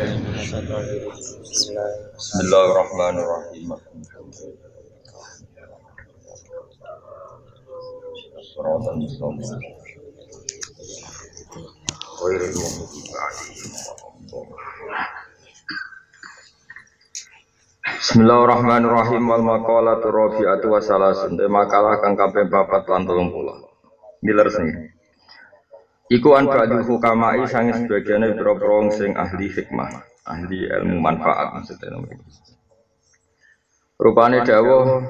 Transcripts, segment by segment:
Bismillahirrahmanirrahim. Shiratal mustaqim. Ghairil maghdubi 'alaihim waladdallin. Bismillahirrahmanirrahim. Wal maqalatu rabi'atu wa salasun. Makalah kang kaping 4 lan 30. Miler sing. Iku an ba'dul hukama'i sange sebagiane boro-boro sing ahli hikmah, ahli ilmu manfaat maksudnya. Rupane dawuh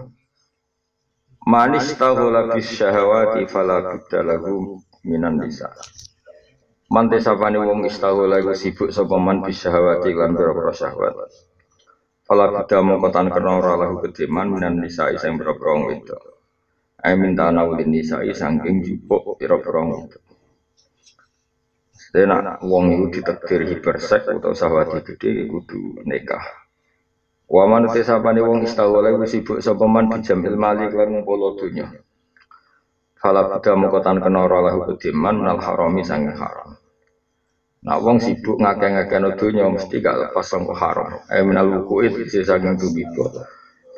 manis taghala bis syahawati fala budda lahu minan nisa. Mante sapane wong istaghala iku sibuk sapa man bis syahawati lan boro-boro syahwat. Fala budda mongko tan kena ora lahu kediman minan nisa sing boro-boro wedok. Ai minta nawulin nisa saking jupuk boro-boro wedok. Dene wong iku ditakdir hipersek utawa syahwat gedhe kudu nikah. Wa manute sapane wong istaghala iku sibuk sapa man dijamil mali lan ngumpul donya. Fala budda mongko tan kena ora lahu kediman minal harami sang haram. Nah wong sibuk ngakeh-ngakehno donya mesti gak lepas sangko haram. Minal wukuit isi saking tubibo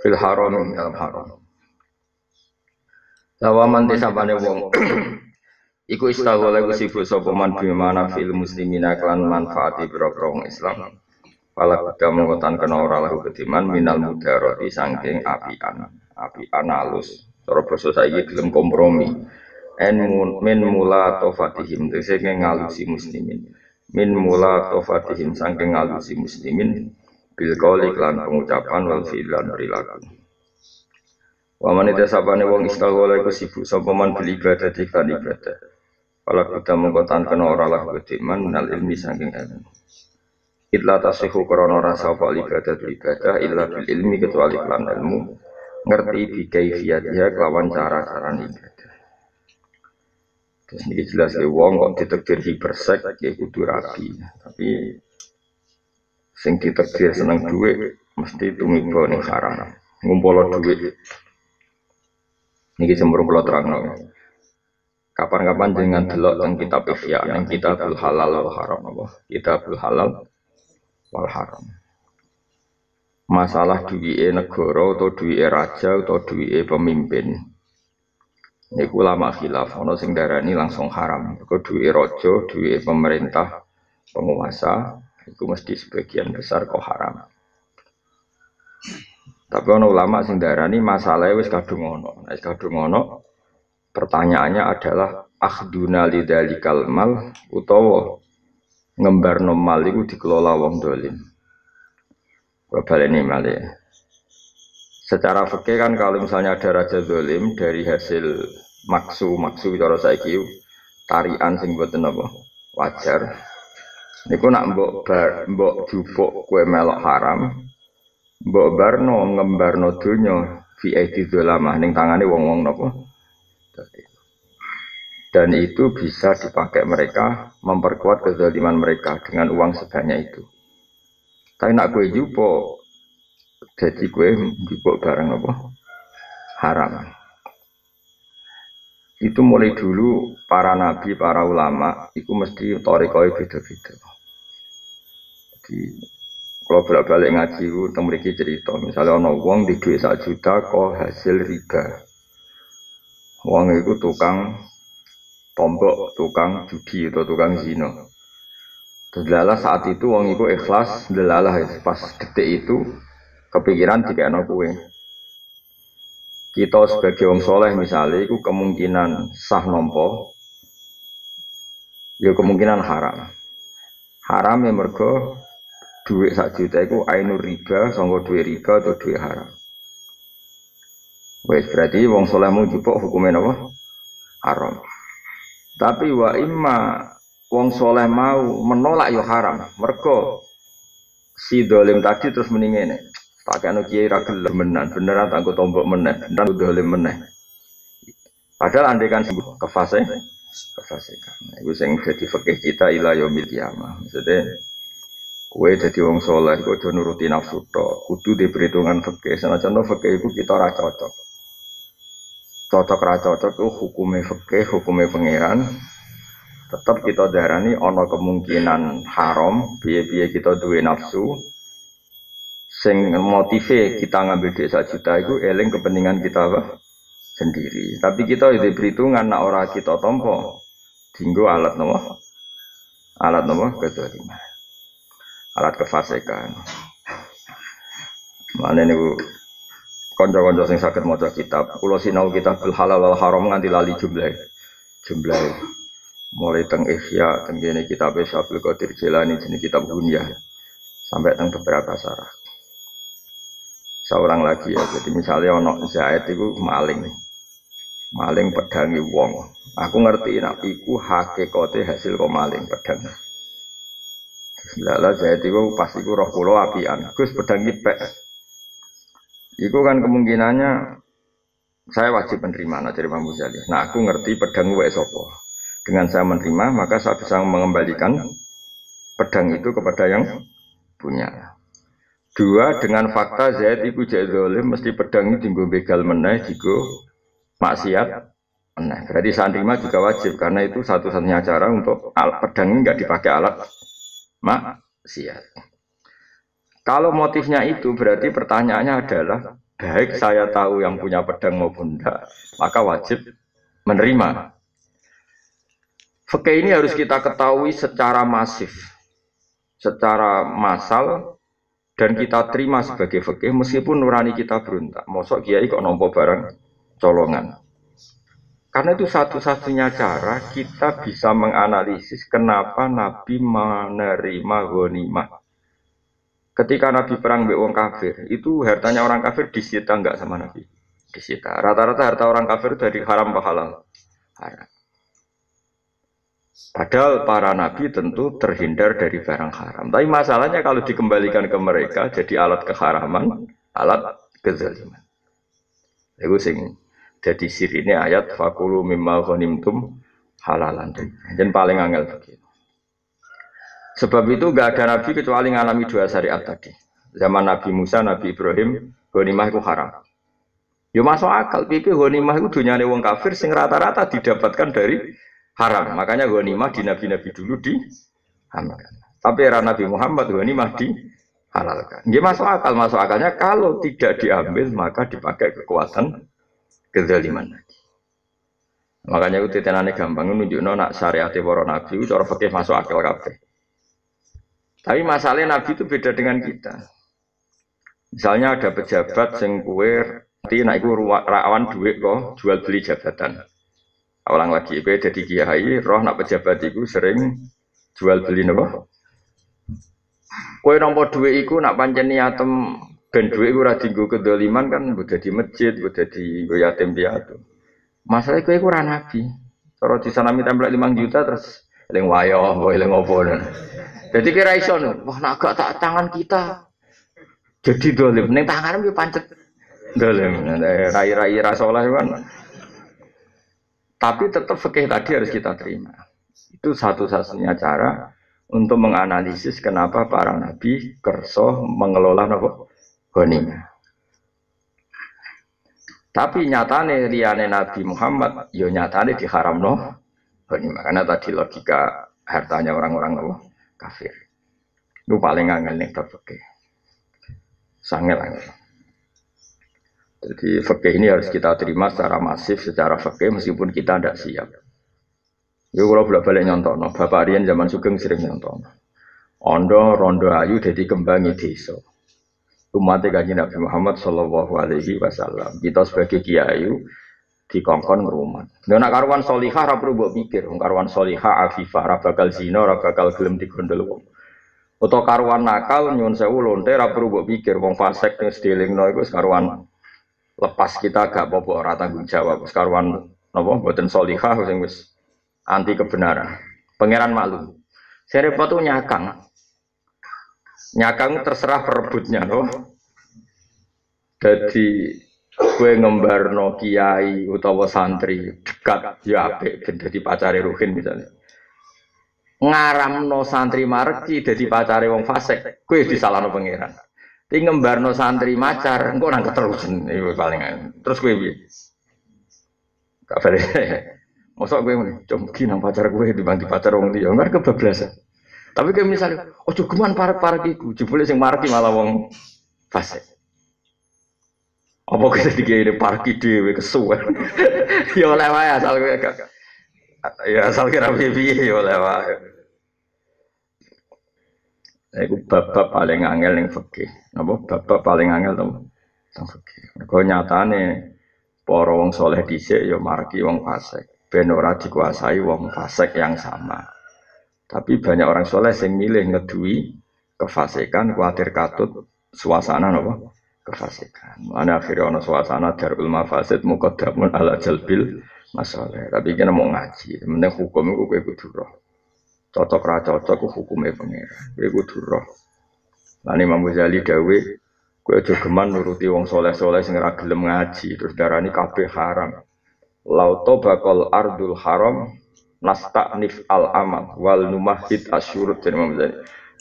fil haram dalam haram. Lawaman desapane wong iku istaghala iku sibuk sapa man bimana fil muslimina klan manfaati boro-boro wong Islam. Fala budda mongko tan kena ora lahu kediman minal mudarati saking apian alus. Cara basa saiki gelem kompromi. Min mula tofatihim tegese ngalusi muslimin. Min mula tofatihim saking ngalusi muslimin bil qauli lan pengucapan wal fi'lan perilaku. Wa man desapane wong istaghala iku sibuk sapa man bil ibadah iklan ibadah. Kalau kita mengkotan kena ora lah kediman minal ilmi saking ilmu. Illa tasihu krana rasa apa ibadah illa bil ilmi kecuali kelan ilmu ngerti bi kaifiyatiha kelawan cara-cara ibadah. Terus ini jelas ke wong kok ditakdir hipersek ya kudu rapi. Tapi sing ditakdir seneng duit mesti tumiba ning haram. Ngumpul duit. Niki jembur kula terangno. Kapan-kapan dengan delok teng kitab Ihya, yang kitabul halal wal haram apa? Kitabul halal wal haram. Masalah duwike negara atau duwike raja atau duwike pemimpin. Niku ulama khilaf, ana sing darani langsung haram. Mergo duwike raja, duwike pemerintah, penguasa, iku mesti sebagian besar kok haram. Tapi ana ulama sing darani masalahe wis kadung ana. Wis kadung ana. Pertanyaannya adalah akhduna lidzalikal mal utawa ngembarno mal iku dikelola wong dolim. Baleni malih. Secara fikih kan kalau misalnya ada raja dolim dari hasil maksu cara saiki tarian sing mboten apa wajar. Niku nak mbok jupuk kowe melok haram, mbok barno ngembarno donya fi aidi dolamah ning tangane wong-wong napa. Dan itu bisa dipakai mereka memperkuat kezaliman mereka dengan uang sebanyak itu. Tapi nak gue jupo, jadi gue jupo barang apa? Haram. Itu mulai dulu para nabi, para ulama, itu mesti torikoi beda-beda. Jadi kalau bolak-balik ngaji itu temriki cerita, misalnya ono wong di duit 1 juta kok hasil riba. Wong itu tukang tombok, tukang judi atau tukang zina. Delalah saat itu wong itu ikhlas, delalah pas detik itu kepikiran dikekno kowe. Kita sebagai wong soleh misalnya itu kemungkinan sah nompo, ya kemungkinan haram. Haram ya mergo duit 1 juta itu ainur riba, sanggo duit riba atau duit haram. Wes berarti wong solehmu jupuk hukumnya apa? Haram. Tapi wa imma wong soleh mau menolak yo haram. Mergo si dolim tadi terus meningene. Pakane kiai ra gelem beneran tak tombok meneh, beneran dolim meneh. Padahal andai kan kefasikan. Iku sing dadi fikih kita ila yaumil qiyamah. Maksudnya kowe dadi wong soleh kok aja nuruti nafsu tok, kudu diperhitungan fikih. Senajan fikih iku kita ora cocok ra cocok itu hukumnya fikih, hukumnya pangeran Tetap kita darani ana kemungkinan haram, piye-piye kita duwe nafsu sing motive kita ngambil duit 1 juta itu eling kepentingan kita apa? Sendiri. Tapi kita itu perhitungan nak ora kita tompo dinggo alat nopo? Alat nopo kedoliman. Alat kefasikan. Mane niku kanca-kanca sing saged maca kitab, kula sinau kitabul halal wal haram nganti lali jumlah. Mulai teng Ihya, teng kene kitab Syaikhul Qadir Jilani jenenge kitab Gunyah sampai teng beberapa syarah. Seorang lagi ya, jadi misalnya ono Zaid itu maling pedangi wong. Aku ngerti nak iku hakikate hasil kok maling pedang. Lala Zaid itu pas iku roh kula apian. Gus pedang pek. Iku kan kemungkinannya saya wajib menerima dari Imam Ghazali. Nah aku ngerti pedang wae sapa. Dengan saya menerima maka saya bisa mengembalikan pedang itu kepada yang punya. 2, dengan fakta Zaid iku jek zalim mesti pedang iki dienggo begal meneh dienggo maksiat meneh. Berarti santrima juga wajib karena itu satu-satunya cara untuk pedang ini enggak dipakai alat maksiat. Kalau motifnya itu berarti pertanyaannya adalah baik saya tahu yang punya pedang maupun enggak, maka wajib menerima. Fikih ini harus kita ketahui secara masif, secara massal. Dan kita terima sebagai fikih meskipun nurani kita berontak. Mosok kiai kok nampa barang colongan. Karena itu satu-satunya cara kita bisa menganalisis kenapa Nabi menerima ghanimah. Ketika Nabi perang mbek wong kafir, itu hartanya orang kafir disita enggak sama Nabi? Disita. Rata-rata harta orang kafir dari haram ke halal. Haram. Padahal para nabi tentu terhindar dari barang haram. Tapi masalahnya kalau dikembalikan ke mereka jadi alat keharaman, alat kezaliman. Itu sing jadi sirine ayat fakulu mimma ghanimtum halalan. Dan paling angel begitu. Sebab itu enggak ada nabi kecuali ngalami 2 syariat tadi. Zaman Nabi Musa, Nabi Ibrahim, ghanimah itu haram. Ya masuk akal, pipi ghanimah itu dunyane wong kafir sing rata-rata didapatkan dari haram. Makanya ghanimah di nabi-nabi dulu diharamkan. Tapi era Nabi Muhammad ghanimah dihalalkan. Nggih masuk akal, masuk akalnya kalau tidak diambil maka dipakai kekuatan kezaliman. Makanya itu tenane gampang nunjukno nak syariat para nabi cara fikih masuk akal kabeh. Tapi masalahnya nabi itu beda dengan kita. Misalnya ada pejabat sing kuwe nanti nek iku rawan duit kok jual beli jabatan. Ulang lagi, gue jadi kiai, roh nak pejabat itu sering jual beli napa? Kowe nampa dhuwit iku nak pancen niatem ben dhuwit iku ora dienggo kedoliman kan mbok dadi masjid, mbok dadi nggo yatim piatu. Masalah kowe iku ora nabi. Cara disanami template 5 juta terus eling wayo, mbok eling opo. Jadi kira iso wah nak gak tak tangan kita. Jadi dolim ning tangan yo pancet dolim. Rai-rai ra saleh kan. Tapi tetap fikih tadi harus kita terima. Itu satu-satunya cara untuk menganalisis kenapa para nabi kerso mengelola ghanimah. Tapi nyatane liyane Nabi Muhammad, yo nyatane diharamno ghanimah karena tadi logika hartanya orang-orang kafir. Itu paling angel nih fikih. Sangat. Jadi fikih ini harus kita terima secara masif, secara fikih meskipun kita tidak siap. Ya kalau bolak-balik nyontono, Bapak Rian zaman Sugeng sering nyontono. Ondo rondo ayu jadi kembangi desa. Umat Kanjeng Nabi Muhammad sallallahu alaihi wasallam. Kita sebagai kiai dikongkon ngrumat. Nek nak karuan salihah ora perlu mbok pikir, karuan salihah afifah ora bakal zina, ora bakal gelem digondol wong. Utawa karuan nakal nyuwun sewu lonte ora perlu mbok pikir, wong fasik ning sedilingno iku karuan lepas kita gak apa-apa ora tanggung jawab sekaruan napa mboten salihah sing wis anti kebenaran. Pangeran maklum. Serepot tuh nyakang. Nyakang terserah perebutnya loh. Jadi kowe ngembarno kiai utawa santri dekat ya apik ben dadi pacare ruhin misalnya. Ngaramno santri mareki dadi pacare wong fasik, kowe disalahno pangeran. Ti ngembarno santri macar, engko nang keterusan iku paling. Terus kowe piye? Kabare. Mosok kowe ngene, "Cuk, nang pacar kowe dibanding pacar wong liya." Enggak kebablasan. Tapi kayak misalnya, ojo geman parek-parek iku, jebule sing mareki malah wong fasik. Apa kita dikira parki dhewe kesuwen. Ya oleh wae asal kowe gak. Ya asal kira piye ya oleh wae. Iku bab paling angel ning fikih. Napa bab paling angel to? Teng fikih. Kok nyatane para wong saleh dhisik ya mareki wong fasik. Ben ora dikuasai wong fasik yang sama. Tapi banyak orang soleh yang milih ngedui kefasikan, khawatir katut suasana apa? Kefasikan. Mana akhirnya ono suasana darul mafasid muqaddamun ala jalbil masalah. Tapi kita mau ngaji, mending hukum itu kowe kudu roh. Cocok ra cocok hukumnya pengira. Kowe kudu roh. Lan Imam Ghazali dawe kowe aja geman nuruti wong soleh-soleh sing ora gelem ngaji terus darani kabeh haram. Lauto bakal ardul haram nasta'nif al-amal wal numahid asyurut.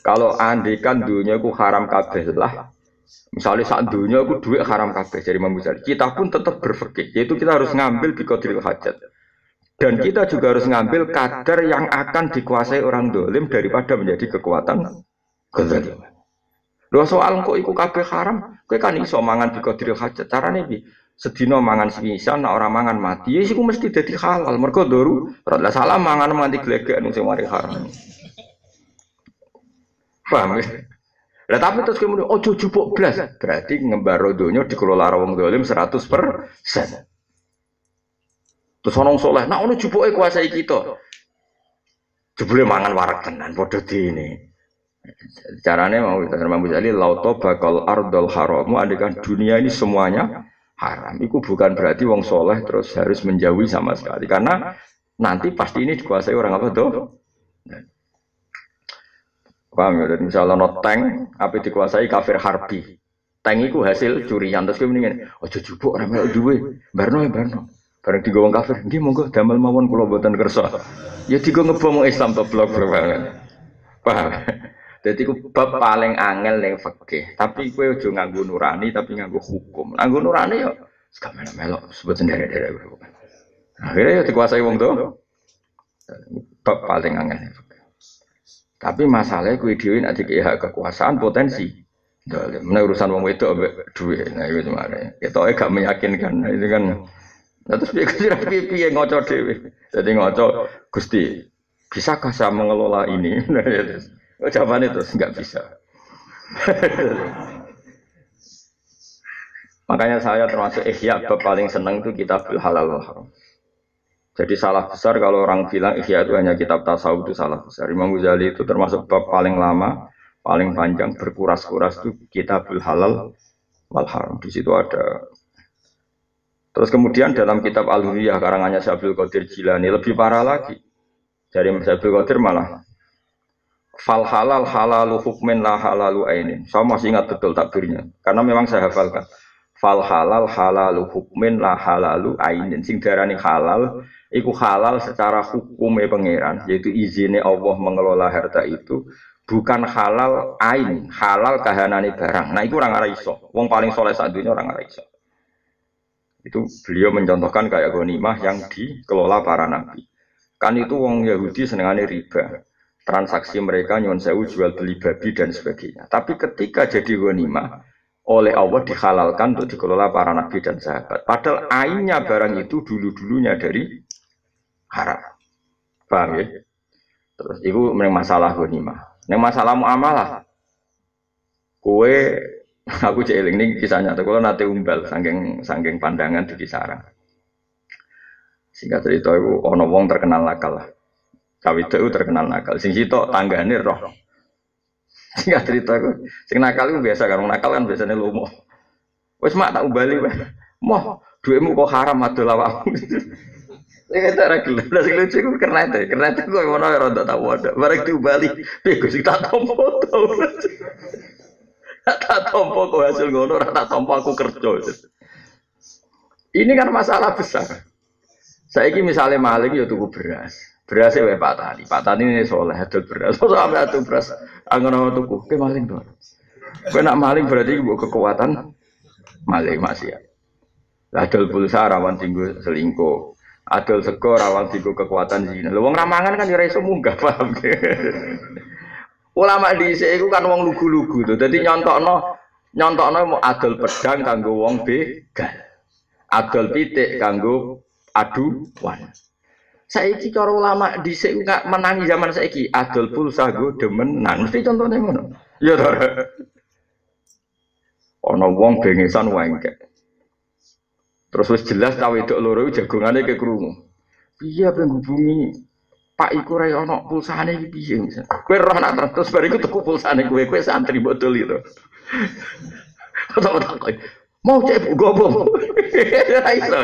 Kalau andikan dunia ku haram kabeh lah, misalnya saat dunia ku duit haram kabeh jadi Imam Ghazali, kita pun tetap berfikir, yaitu kita harus ngambil biqadril hajat, dan kita juga harus ngambil kadar yang akan dikuasai orang dolim daripada menjadi kekuatan kezaliman. Dua soal kok iku kabeh haram, kowe kan iso mangan biqadril hajat, carane piye? Sedina mangan semisal, nak orang mangan mati, ya sih mesti jadi halal. Mergo doru, lah salah mangan nganti glegek nung sing mari haram. Paham ya? Lah tapi terus kemudian ojo jupuk blas, berarti ngembaro donya dikelola wong dolim 100%. Terus ono soleh, nak ono jupuke kuasai kita. Jebule mangan warak tenan padha dene. Carane mau Imam Ghazali lauto bakal ardul haramu andekan dunia ini semuanya haram. Itu bukan berarti wong soleh terus harus menjauhi sama sekali. Karena nanti pasti ini dikuasai orang apa tuh? Paham ya? Misalnya no tank, apa dikuasai kafir harbi. Tank itu hasil curian. Terus kemudian, ojo jubuk orang melok duwe. Barno. Bareng tiga wong kafir. Nggih monggo damel mawon kula boten kersa. Ya tiga ngebom Islam to blok banget. Paham? Jadi ku bab paling angel ning fikih. Tapi kowe aja nganggo nurani tapi nganggo hukum. Nganggo nurani ya sekamana melok sebut sendiri-sendiri. Akhirnya ya dikuasai wong tuh. Bab paling angel ning fikih. Tapi masalahnya kowe dhewe nek dikek hak kekuasaan potensi. Nah, urusan wong wedok ambek duwe. Nah iku semare. Ketoke gak meyakinkan. Nah, itu kan. Nah, terus piye ngoco dhewe. Jadi ngoco Gusti, bisakah saya mengelola ini? Jawabannya terus nggak bisa. Makanya saya termasuk ihya paling senang itu kitabul halal wal haram. Jadi salah besar kalau orang bilang ihya itu hanya kitab tasawuf, itu salah besar. Imam Ghazali itu termasuk bab paling lama, paling panjang, berkuras-kuras itu kitabul halal wal haram. Di situ ada. Terus kemudian dalam kitab Al-Huriyah karangannya Syekh Abdul Qadir Jilani lebih parah lagi. Dari Syekh Abdul Qadir malah fal halal halalu hukmin la halalu ainin. Saya masih ingat betul takbirnya karena memang saya hafalkan. Fal halal halalu hukmin la halalu ainin. Sing darani halal iku halal secara hukumnya pangeran, yaitu izinnya Allah mengelola harta itu, bukan halal ain, halal kahanane barang. Nah itu orang arah iso. Wong paling soleh saat dunia orang arah iso. Itu beliau mencontohkan kayak ghanimah yang dikelola para nabi. Kan itu wong Yahudi senengane riba. Transaksi mereka nyuwun sewu jual beli babi dan sebagainya. Tapi ketika jadi ghanimah oleh Allah dihalalkan untuk dikelola para nabi dan sahabat. Padahal ainnya barang itu dulu-dulunya dari haram. Paham ya? Terus itu masalah ghanimah. Ning masalah muamalah. Kowe aku cek eling ning kisahnya tuh kalau nate umbal saking pandangan di Kisarang. Singkat cerita itu ana wong terkenal nakal lah. Kawit itu terkenal nakal. Sing sitok tanggane roh. Singkat cerita aku, sing nakal itu biasa kan, nakal kan biasanya lomo. Wes mak tak ubali wae. Moh, duitmu kok haram adol awakmu. Sing cara gelem, sing lucu ku kernete kok ngono ora ndak tau ada. Bareng diubali, piye Gus tak tompo to. Tak tompo kok hasil ngono ora tak tompo aku kerja. Ini kan masalah besar. Saiki misalnya maling ya tuku beras. Berasnya wae Pak Tani ini soleh adol beras. Sampai adol beras angono tuku, ke maling to. Kowe nak maling berarti mbok kekuatan maling masih ya. Adol pulsa rawan tinggu selingkuh. Adol sego rawang digo kekuatan zina. Lha wong ramangan kan ya ora iso munggah, paham. Ulama dhisik iku kan wong lugu-lugu to. Dadi nyontokno mau adol pedang kanggo wong begal. Adol pitik kanggo aduan. Saiki cara ulama dhisik enggak menangi zaman saiki adol pulsa go demenan. Mesti contone ngono. Ya to. Ana wong bengesan wengkek. Terus wis jelas ta wedok loro jagongane ke krungu. Piye apa ngubungi Pak iku ra ono pulsane iki piye? Kowe roh nak terus bariku tuku pulsane kowe santri botol itu. Kok mau cek gobo. Ra iso.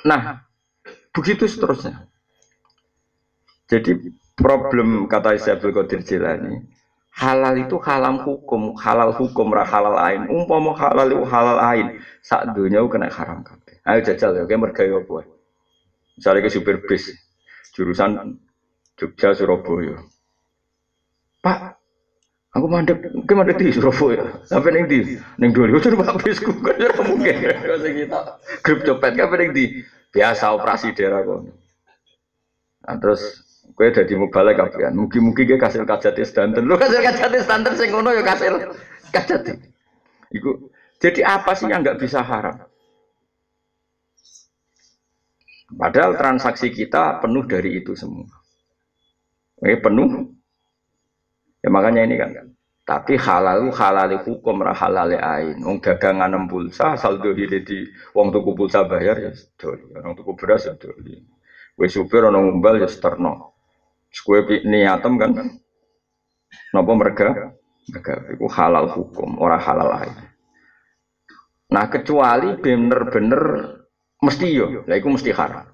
Nah, begitu seterusnya. Jadi problem kata Syaikhul Qadir Jilani, halal itu halal hukum ra halal ain. Umpama halal itu halal ain, sak donya kena haram kabeh. Ayo jajal ya, kowe mergawe apa? Misalnya ke supir bis jurusan Jogja Surabaya. Pak, aku mandek di Surabaya. Sampai ning ndi? Ning Doli. Ojo Pak bisku kan ora mungkin. Kok kita grup copet kabeh ning ndi? Biasa operasi daerah kok. Nah, terus kowe dadi mubalek kabeh. Mugi-mugi ge kasil kajate standar. Lho kasil kajate standar sing ngono ya kasil kajate. Iku jadi apa sih yang enggak bisa haram? Padahal transaksi kita penuh dari itu semua. Penuh. Ya makanya ini kan. Tapi halal hukum ra halal ain. Wong dagangan pulsa saldo di wong tuku pulsa bayar ya doli. Wong tuku beras ya doli. Wis supir ana ngumbal ya seterno. Kowe niatem kan. Napa merga? Iku halal hukum, ora halal ain. Nah kecuali bener-bener mesti yo, lah iku mesti haram.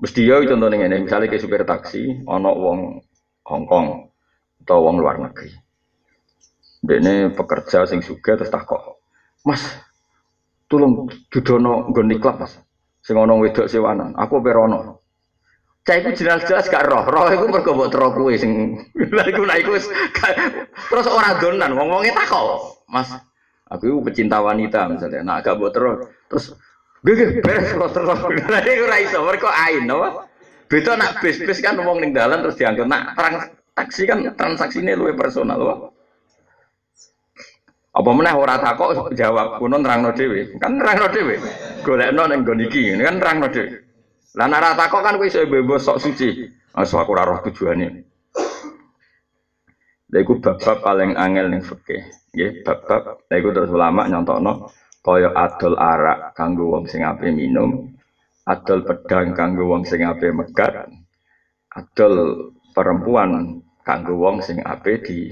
Mesti yo contohnya ngene, misalnya ke supir taksi ana wong Hongkong atau wong luar negeri. Dene pekerja sing sugih terus takok. Mas, tolong dudono nggon iklan Mas. Sing ana wedok sewanan, aku perono. Cah iku jelas-jelas gak roh. Roh iku mergo mbok tero kuwe sing lha iku wis terus ora donan wong-wonge takok. Mas, aku iku pecinta wanita misalnya. Nah, gak mbok tero terus nggih beres terus. Lha iku ora iso mergo ain apa? Beda nak bis-bis kan wong ning dalan terus diangkut. Nak taksi kan transaksine luwih personal wae. Apa meneh ora takok jawab kuno nerangno dhewe. Kan nerangno dhewe. Golekno ning nggon iki kan nerangno dhewe. Lah nek ora takok kan kowe iso bebas sok suci. Asal aku ora roh tujuane. Lha iku bab-bab paling angel ning fikih. Nggih, bab-bab lha iku terus ulama nyontokno kaya adol arak kanggo wong sing ape minum, adol pedang kanggo wong sing ape megat, adol perempuan kanggo wong sing ape di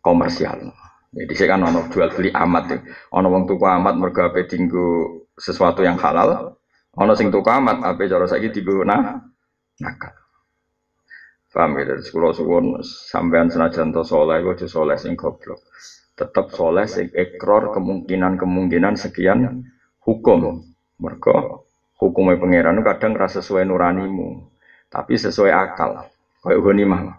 komersial. Jadi saya kan ono jual beli amat ya. Ono wong tuku amat mergo ape dinggo sesuatu yang halal. Ono sing tuku amat ape cara saiki dinggo nakal. Paham ya, dari sekolah suwun sampean senajan to saleh aja saleh sing goblok. Tetap saleh sing ikrar kemungkinan sekian hukum. Mergo hukume pangeran kadang ra sesuai nuranimu, tapi sesuai akal. Kayak ghanimah.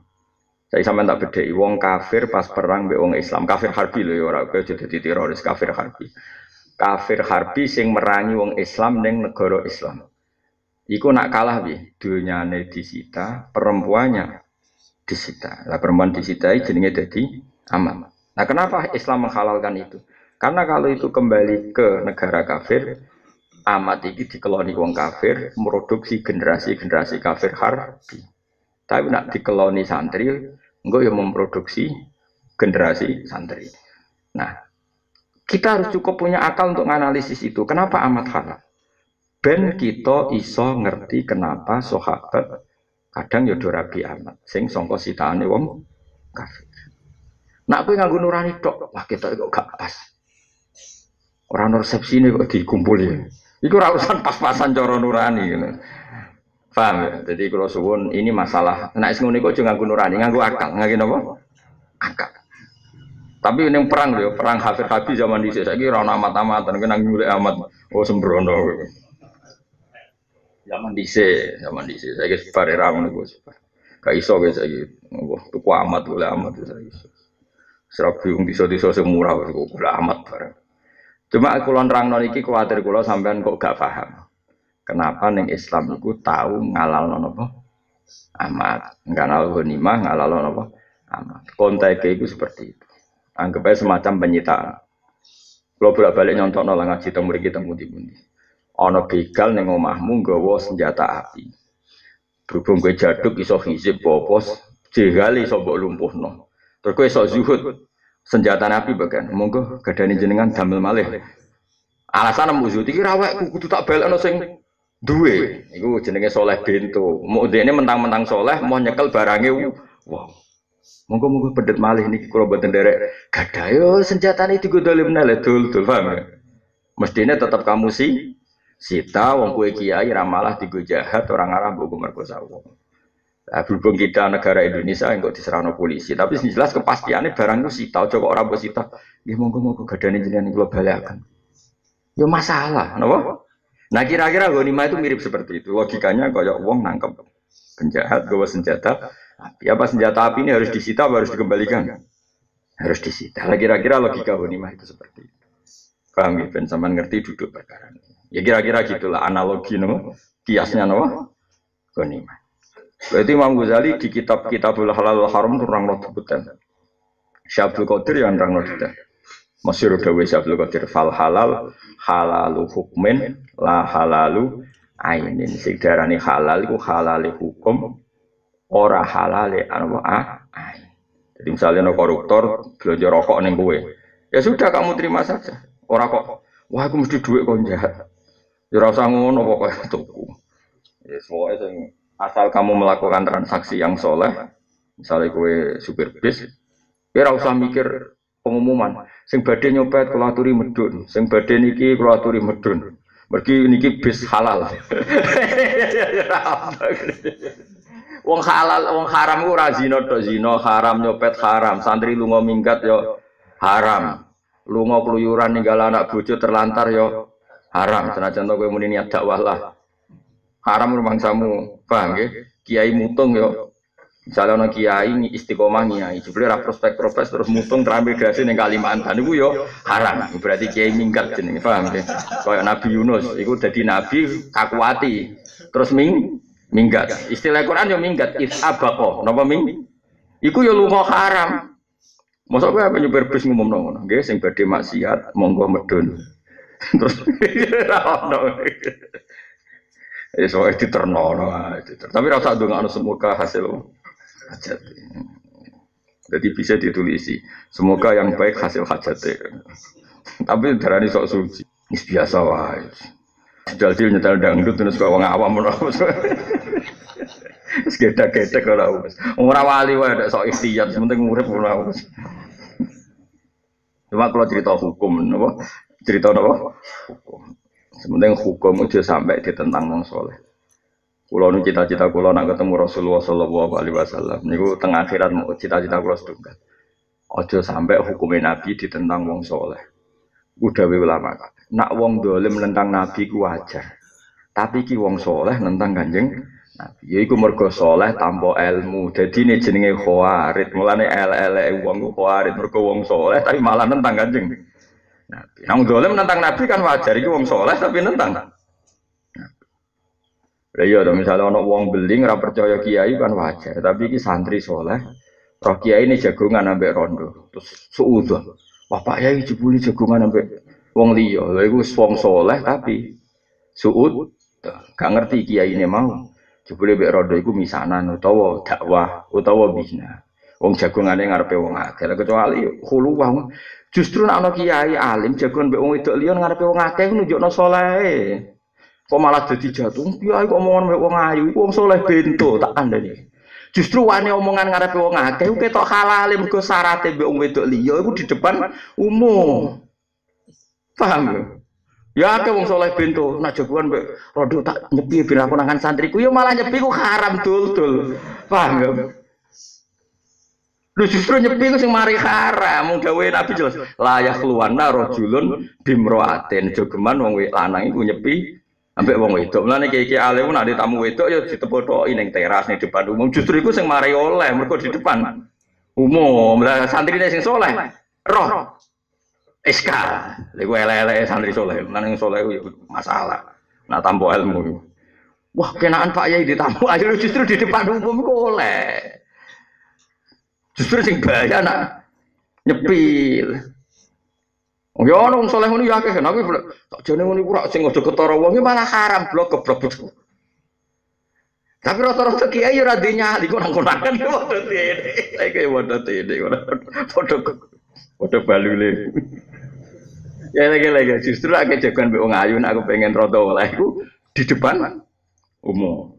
Saya sampean tak bedheki wong kafir pas perang mbek wong Islam, kafir harbi lho ya ora kaya dadi teroris kafir harbi. Kafir harbi sing merangi wong Islam ning negara Islam. Iku nak kalah piye? Dunyane disita, perempuannya disita. Lah perempuan disita jenenge dadi aman. Nah, kenapa Islam menghalalkan itu? Karena kalau itu kembali ke negara kafir, amat iki dikeloni wong kafir, produksi generasi-generasi kafir harbi. Tapi nak dikeloni santri, engko yang memproduksi generasi santri. Nah, kita harus cukup punya akal untuk menganalisis itu. Kenapa amat halal? Ben kita iso ngerti kenapa sahabat kadang ya do rabi amat sing sangka sitaane wong kafir. Nak kowe nganggo nurani tok, wah kita kok gak pas. Ora ono resepsine kok dikumpuli. Iku ora urusan pas-pasan cara nurani ngono. Paham ya? Jadi kalau suwun ini masalah. Nek sing ngene kok aja nganggo nurani, nganggo akal. Nganggo napa? Akal. Tapi ning perang lho, perang Hafir Habib zaman dhisik saiki ora ono amat-amatan, kena nyulik amat. Oh sembrono. Zaman dhisik saiki sebar era ngono ku. Gak iso guys saiki. Wah, tuku amat oleh amat saiki. Serap bingung desa-desa sing murah kok oleh amat bareng. Cuma kula nerangno iki kuwatir kula sampean kok gak paham. Kenapa ning Islam iku tahu ngalalno napa? Amat. Nganal ghanimah ngalalno napa? Amat. Konteke iku seperti itu. Anggap aja semacam penyitaan. Kalau bolak-balik nyontokno lah ngaji teng mriki teng pundi-pundi. Ana begal ning omahmu nggawa senjata api. Berhubung kowe jaduk iso hizib popos, jegal iso mbok lumpuhno. Terus kowe iso zuhud. Senjata api bagian. Monggo gadani jenengan damel malih. Alasan muzut iki rawekku kudu tak balekno sing duwe. Iku jenenge soleh bento. Mau dene mentang-mentang soleh mau nyekel barange. Wow. Monggo-monggo pedet malih niki kula mboten nderek gadah yo senjatane digodolimna le dul paham ya. Mestine tetap kamu sita wong kowe kiai ra malah digo jahat orang arah mbok merkosa wong. Lah berhubung kita negara Indonesia engko diserahno polisi, tapi jelas kepastiane barang ku sita aja kok ora mbok sita. Nggih monggo-monggo gadane jenengan kula balekaken. Yo masalah, napa? Nah kira-kira ghanimah itu mirip seperti itu. Logikanya kayak wong nangkep penjahat gawa senjata api. Apa senjata api ini harus disita atau harus dikembalikan? Harus disita. Kira-kira logika ghanimah itu seperti itu. Paham ya? Ben sampean ngerti duduk perkara ini. Ya kira-kira gitulah analogi no, kiasnya no, ghanimah. Berarti Imam Ghazali di Kitabul Halal wal Haram nerangno debutan. Syabdul Qadir yang nerangno debutan. Masyhur dawuh Syabdul Qadir fal halal halalu hukmin la halalu ainin. Sing darani halal iku halale hukum ora halale ain. Jadi misalnya no koruptor belanja rokok ning kowe. Ya sudah kamu terima saja. Ora kok wah aku mesti duit kok jahat. Ya ora usah ngono pokoke tuku. Ya pokoke sing asal kamu melakukan transaksi yang soleh, misalnya kowe supir bis, ya ora usah mikir pengumuman. Sing badhe nyopet kula aturi medun, sing badhe niki kula aturi medun. Mergi niki bis halal. Wong halal, wong haram ku ora zina tok, zina haram nyopet haram, santri lunga minggat yo haram. Lunga keluyuran ninggal anak bojo terlantar yo haram. Senajan to kowe muni niat dakwah lah. Haram rumangsamu, paham nggih? Kiai mutung yo. Misalnya ana kiai istiqomah kiai, jebule ra prospek terus mutung transmigrasi ning Kalimantan niku yo haram. Berarti kiai minggat jenenge, paham nggih? Kaya Nabi Yunus iku dadi nabi kakuati. Terus minggat. Istilah Quran yo minggat isabaqa. Napa Iku yo lunga haram. Mosok kowe apa nyupir bis ngumumno ngono. Nggih sing badhe maksiat monggo medun. Terus ra ono. Soalnya diterno, tapi rasa dengan semoga hasil hajat. Jadi bisa ditulisi, semoga yang baik hasil hajat. Tapi darani sok suci, biasa wae. Dal-dal nyetel dangdut terus kok wong awam menawa. Gedek-gedek ora wali wae nek sok ikhtiyat, penting urip ora. Cuma kalau cerita hukum, napa? Cerita napa? Hukum. Sementing hukum itu sampai ditentang wong soleh. Kulo nu cita-cita kulo nak ketemu Rasulullah Sallallahu Alaihi Wasallam. Niku teng akhirat mau cita-cita kulo setunggal. Ojo sampai hukumnya Nabi ditentang wong soleh. Udah ulama. Nak wong dolim nentang Nabi ku wajar. Tapi ki wong soleh nentang Kanjeng Nabi. Yaiku mergo soleh tanpa ilmu. Jadi ini jenenge khawarid. Mulane elek-elek wong khawarid mergo wong soleh tapi malah nentang Kanjeng Nabi. Nang dolim nentang Nabi kan wajar, iki wong soleh tapi nentang. Lah iya to misale ana wong beling ora percaya kiai kan wajar, tapi iki santri soleh, roh kiai ini jagongan ambek rondo. Terus suudzon. Wah Pak Yai jebuli jagongan ambek wong liya. Lha iku wong soleh tapi suud gak ngerti kiai ini mau. Jebule mbek rondo iku misanan utawa dakwah utawa bina. Wong jagongane ngarepe wong akeh. Kecuali khuluwah. Justru nek ana kiai alim jagoan mbek wong wedok liya ngarepe wong akeh nunjukno saleh. Kok malah dadi jatuh. Kiai kok omongan mbek wong ayu iku wong saleh bento tak kandhani. Justru wani omongan ngarepe wong akeh ketok halal mergo syaraté mbek wong wedok liya iku di depan umum. Paham ya? Ya akeh wong saleh bento nek jagoan mbek rondo tak nyepi ben aku nangan santriku ya malah nyepi ku haram dul. Paham ya? Lu justru nyepi ku sing mari haram, mung dawuhe Nabi jelas. Layak luwana rajulun bimroatin, jogeman wong lanang iku nyepi ambek wong wedok. Mulane iki alim nek tamu wedok ya ditepothoki ning teras ning depan umum. Justru iku sing mari oleh mergo di depan umum. Lah santrine sing saleh roh. SK. Iku elek-elek santri soleh, nang soleh iku masalah. Nak tampa ilmu. Wah, kenaan Pak Yai ditamu akhirnya justru di depan umum iku oleh. Justru sing bahaya nak nyepil. Oh ya ono wong saleh ngono ya akeh, aku tak jane ngono iku rak sing aja ketara wong malah haram blok geblok. Tapi rata-rata kiai ora dinyali kok nang konakan padha tene. Iki padha tene padha balule. Ya lagi justru akeh jagoan mbek wong ayu nek aku pengen rada oleh iku di depan umum.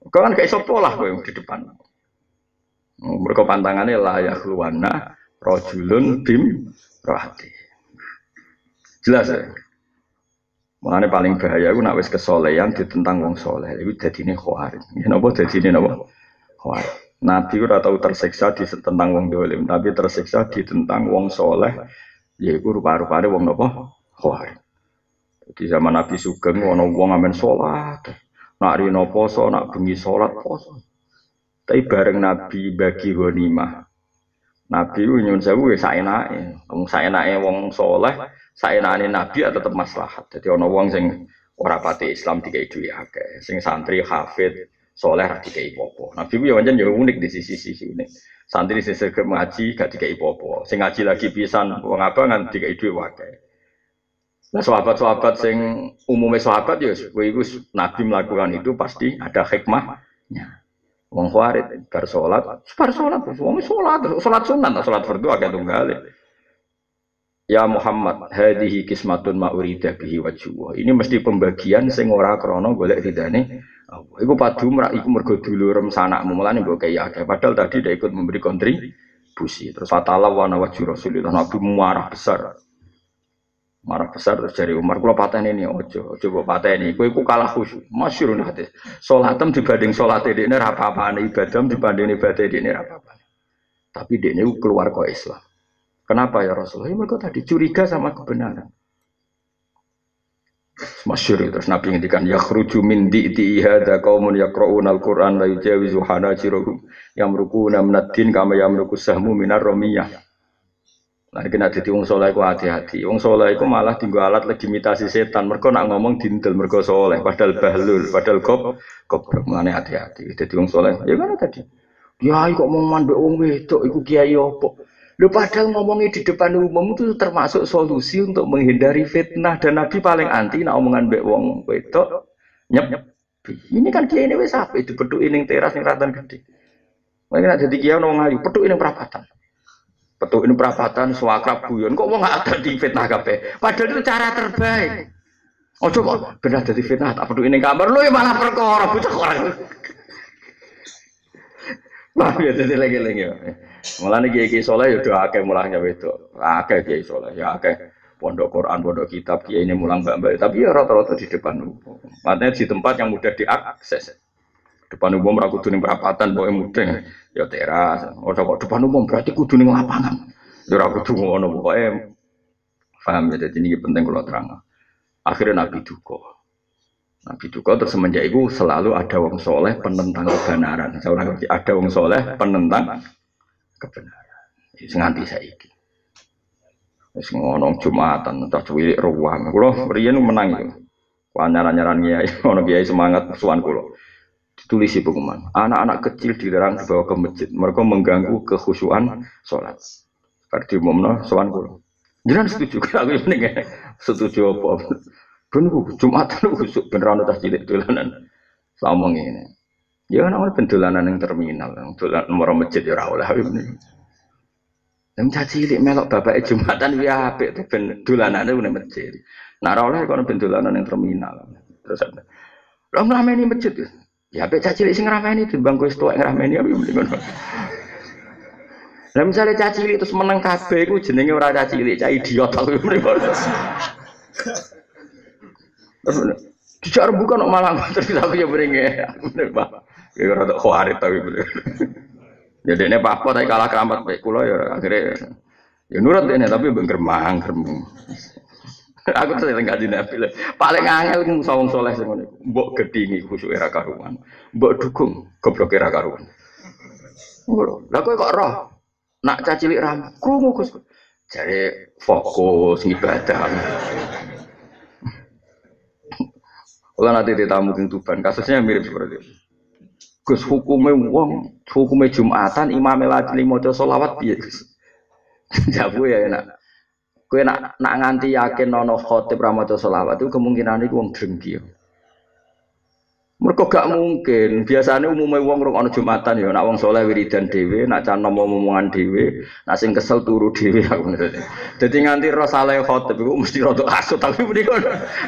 Kau kan kayak sopo lah kau yang di depan. Mereka pantangannya la yakhluwana rajulun bim rohati. Jelas ya. Makanya paling bahaya aku nak wis kesolehan ditentang wong soleh. Itu dadine khawarij. Ya napa dadine napa? Khawarij. Nabi ora tau tersiksa ditentang wong dolim, tapi tersiksa ditentang wong soleh. Yaiku rupa-rupane wong napa? Khawarij. Di zaman Nabi Sugeng ana wong amen salat. Nak rino poso, nak bengi sholat poso. Tapi bareng Nabi bagi ghanimah. Nabi nyuwun sewu ya saenake. Wong saenake wong saleh, saenake Nabi ya tetep maslahat. Dadi ana wong sing ora pati Islam dikai duwe akeh, sing santri hafid saleh ra dikai apa. Nabi ku ya pancen ya unik di sisi-sisi ini. Santri sing sregep ngaji gak dikai apa. Sing ngaji lagi pisan wong abangan dikai duwe akeh. Nah sahabat-sahabat sing umumnya sahabat ya, itu Nabi melakukan itu pasti ada hikmahnya. Wong Khawarij bar salat, wong salat sunat, salat fardu agak tunggal. Ya Muhammad, hadhihi kismatun ma urida bihi wajhu. Ini mesti pembagian sing ora krana golek ridane. Iku padu iku mergo dulurem sanakmu, mulane mbok kaya akeh. Padahal tadi dia ikut memberi kontribusi. Terus fatala wa wajhu Rasulullah Nabi marah besar terus dari Umar kula pateni ini ojo mbok pateni kowe iku kalah khusyuk masyhur hadis salatem dibanding salate dekne ra apa-apane ibadah dibanding ibadah dekne ra apa-apane tapi dekne keluar kok Islam kenapa ya Rasulullah mergo tadi curiga sama kebenaran masyhur terus Nabi ngendikan yakhruju min di'ti hadza qaumun yaqra'una al-Qur'an la yujawizu hanajirahum yamruquna minad-din kama yamruqu sahmu minar ramiyah. Nah, kena jadi wong soleh ku hati-hati. Wong soleh ku malah tinggal alat legitimasi setan. Mereka nak ngomong dindel mereka soleh. Padahal bahlul, padahal goblok. Mana hati-hati. Jadi wong soleh. Ya mana tadi? Ya, kok mau mandek wong wedok. Iku kiai opo. Lu padahal ngomongnya di depan umum itu termasuk solusi untuk menghindari fitnah. Dan Nabi paling anti nak omongan mbek wong wedok. Nyep. Ini kan kiai ini wes apa? Itu peduk ini teras yang ratan gede. Mereka jadi kiai wong ayu. Peduk ini perapatan. Betul ini perapatan suakrab guyon kok mau nggak ada di fitnah kabeh padahal itu cara terbaik oh coba benar jadi fitnah tak perlu ini kamar lu malah perkara bocah orang wah ya jadi lagi malah nih kiai soleh ya udah akeh mulanya itu akeh kiai soleh ya akeh pondok Quran pondok kitab kiai ini mulang mbak tapi ya rata-rata di depan makanya di tempat yang mudah diakses depan umum ra kudu ning perapatan pokoke mudeng ya teras ora kok depan umum berarti kudu ning lapangan ya ora kudu ngono pokoke paham ya dadi iki penting kula terang akhirnya Nabi duka terus semenjak itu selalu ada wong soleh penentang kebenaran seorang ada wong soleh penentang kebenaran sing nganti saiki wis ngono Jumatan tak cuwilik ruang kula riyen menang iki nyaran-nyaran kiai ono kiai semangat musuhan kula ditulis pengumuman anak-anak kecil dilarang dibawa ke masjid mereka mengganggu kekhusyuan sholat karena umumnya sowan kula jenengan setuju aku ini setuju apa ben Jumatan khusuk beneran tas cilik dolanan ngomong ini ya ana pendolanan yang terminal dolan nomor masjid ya ora oleh ini yang cilik melok bapake Jumatan kuwi apik ben dolanane nang masjid nah ora oleh kono ben dolanan yang terminal terus lha ngrameni masjid ya apik cah cilik sing ngrameni timbang kowe tuwek ngrameni apa mending ngono. Lah misale cah cilik terus meneng kabeh iku jenenge ora cah cilik, cah idiot aku mending ngono. Dijak rembukan kok malah terus aku ya beringe. Bener, Pak. Ya ora tok khawarit tapi bener. Ya dekne apa tapi kalah keramat bae kula ya akhire ya nurut dene tapi mbek gremang. Aku tuh yang ngaji Nabi paling angel ku wong saleh sing ngene. Mbok gedhingi khusyuke ra karuan. Mbok dukung gobloke ra karuan. Lha kok roh nak cah cilik ram krungu Gus. Jare fokus ngibadah. Kalau nanti ditamu king Tuban, kasusnya mirip seperti itu. Gus hukumnya Jumatan, imam lagi maca sholawat piye Gus? Jabu ya enak. Kowe nak nganti yakin nono khotib ra maca sholawat itu kemungkinan iku wong drengki. Mergo gak mungkin. Biasanya umumnya wong rong ana Jumatan ya, nak wong saleh wiridan dhewe, nak can omongan dhewe, nak sing kesel turu dhewe aku ngene. Dadi nganti ro saleh khotib iku mesti rada hasud tapi menika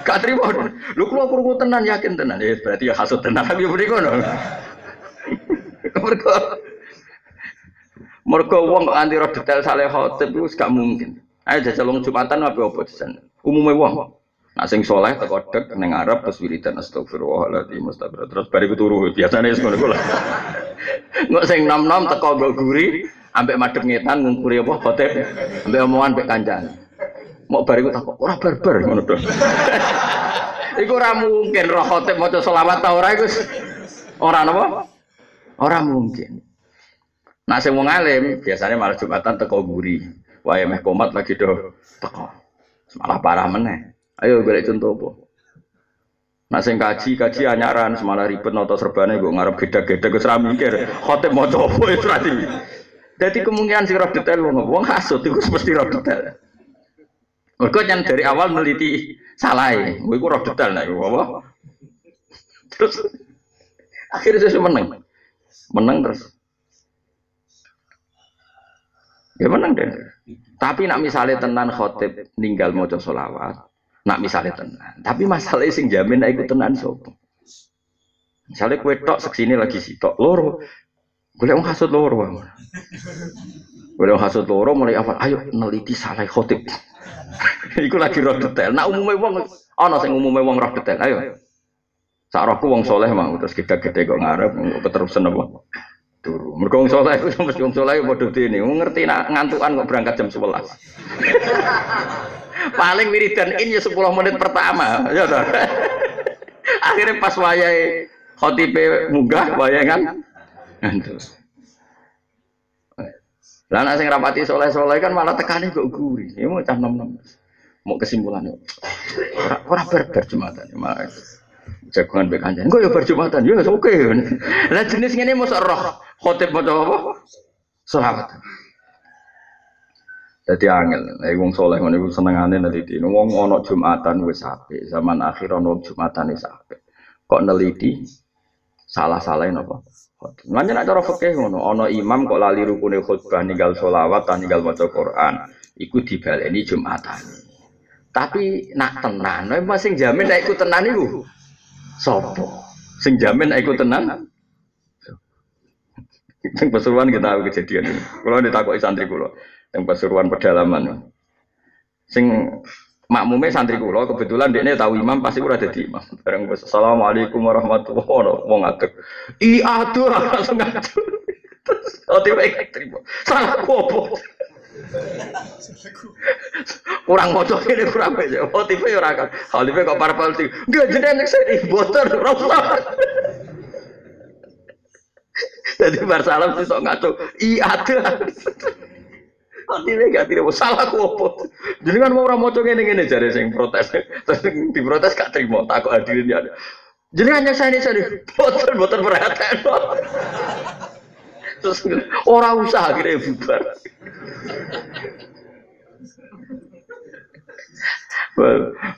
gak trimo. Lho kula krungu tenan yakin tenan. Ya berarti ya hasud tenan tapi menika ngono. Mergo wong nganti ro detail saleh khotib iku gak mungkin. Ayo jajal wong Jumatan apa pisan. Umumnya wong nak sing soleh teko dek ning ngarep terus wiridan astagfirullahaladzim astagfirullah terus bariku turu biasane wis ngono kula. Engko sing nom-nom teko nggo guri ambek madhep ngetan ngungkuri apa khotib ambek omongan ambek kancane. Mok bariku takok ora barbar ngono to. Iku ora mungkin roh khotib maca selawat ta ora iku ora napa? Ora mungkin. Nak sing wong alim biasane malah Jumatan teko guri. Wae meh komat lagi do teko. Malah parah meneh. Ayo golek contoh apa? Nak sing kaji anyaran semalah ribet nata serbane kok ngarep gedhe-gedhe wis ra mikir khotib maca apa wis ra di. Dadi kemungkinan sing roh detail wong hasud iku mesti roh detail. Mergo jan dari awal neliti salahe, kowe iku roh detail nek apa? Terus akhirnya saya menang. Menang terus. Ya menang deh. Tapi nak misalnya tenan khotib ninggal maca sholawat, nak misalnya tenan. Tapi masalahnya sing jamin nek iku tenan sapa? Misalnya kowe tok seksine lagi sitok loro. Golek wong hasud loro. Golek wong hasud loro mulai awal ayo neliti salah khotib. Iku lagi roh detail. Nak umume wong ana sing umume wong roh detail. Ayo. Sak rohku wong soleh mau terus gede-gede kok ngarep keterusan apa? Turu. Mergo wong saleh iku mesti wong saleh padha dene. Wong ngerti nak ngantukan kok berangkat jam 11. Paling wiridan ya 10 menit pertama, ya toh. Akhirnya pas wayahe khotibe munggah wayangan ngantuk. Lah nek sing rapati saleh-saleh kan malah tekane kok guri. Ya mau cah nom-nom. Mau kesimpulan ora barbar Jumatan. Jagongan mbek kancan. Kok ya bar Jumatan? Ya oke. Lah jenis ngene mosok roh khotib maca apa? Sholawat. Dadi angel. Nek wong saleh ngene iku senengane neliti. Wong ana Jumatan wis apik. Zaman akhir ana Jumatan wis apik. Kok neliti salah-salahe napa? Lan nek cara fikih ngono, ana imam kok lali rukune khutbah ninggal sholawat, ninggal maca Quran, iku dibaleni Jumatan. Tapi nak tenan, sing jamin nek iku tenan iku sapa? Sing jamin nek iku tenan. Sing Pasuruan kita tahu kejadian ini. Kula ditakoki santri kula, teng Pasuruan pedalaman. Sing makmume santri kula kebetulan dekne tahu imam pasti ora dadi imam. Bareng assalamualaikum warahmatullahi wabarakatuh. Wong ngadeg. Aduh langsung ngadeg. Oh tiba terima. Salah opo? Kurang maca kene kurang aja. Oh tipe ora kan. Halife kok parpal iki. Nggih jenengan sing boten ora usah. Dadi bar salam sesuk ngaco. Aduh. Artinya gak tidak salah aku apa. Jadi kan mau orang moco ngene-ngene jare sing protes. Terus diprotes gak terima, takut hadirin ya. Jadi hanya saya boten perhatian. Terus orang usaha akhirnya bubar.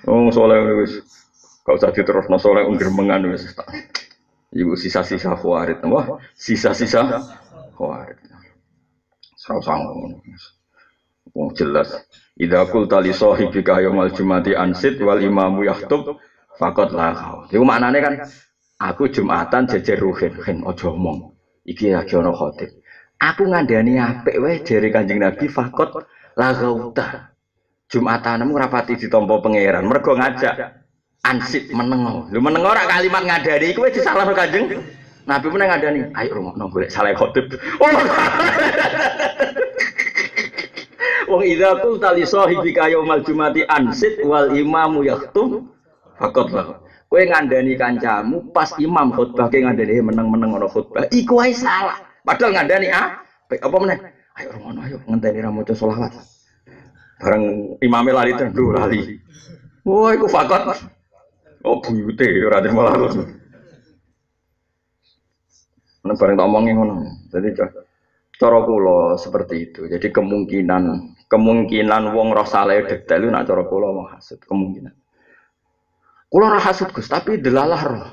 Wong soleh wis gak usah diterusno soleh ungkir mengan wis. Iku sisa-sisa khawarit, wah, sisa-sisa khawarit. Serau-sang wong jelas idza qulta li sahibika yaumal jumati ansit wal imamu yahtub faqad la. Iku maknane kan aku Jumatan jejer ruhin, aja omong. Iki lagi ana khotib. Aku ngandani apik wae jare Kanjeng Nabi faqad la gauta. Jumatanmu rapati ditampa pangeran, mergo ngajak ansit menengo. Lho menengo ora kalimat ngandani iku wis disalahno Kanjeng Nabi pun ngandani, ayo rungokno golek salah khotib. Oh. Wong idza qulta li sahibika yaumal jumati ansit wal imamu yakhutub faqad lah. Kowe ngandani kancamu pas imam khutbah ke ngandani meneng-meneng ana khutbah. Iku wae salah. Padahal ngandani apa meneh? Ayo romono ayo ngenteni ra maca selawat. Bareng imame lali tendu lali. Wah, iku fakot. Oh, buyute ora terima lalu. Nek bareng tak omongi ngono. Jadi cara kula seperti itu. Jadi kemungkinan wong roh saleh detail nak cara kula mau hasud kemungkinan. Kula ora hasud Gus, tapi delalah roh.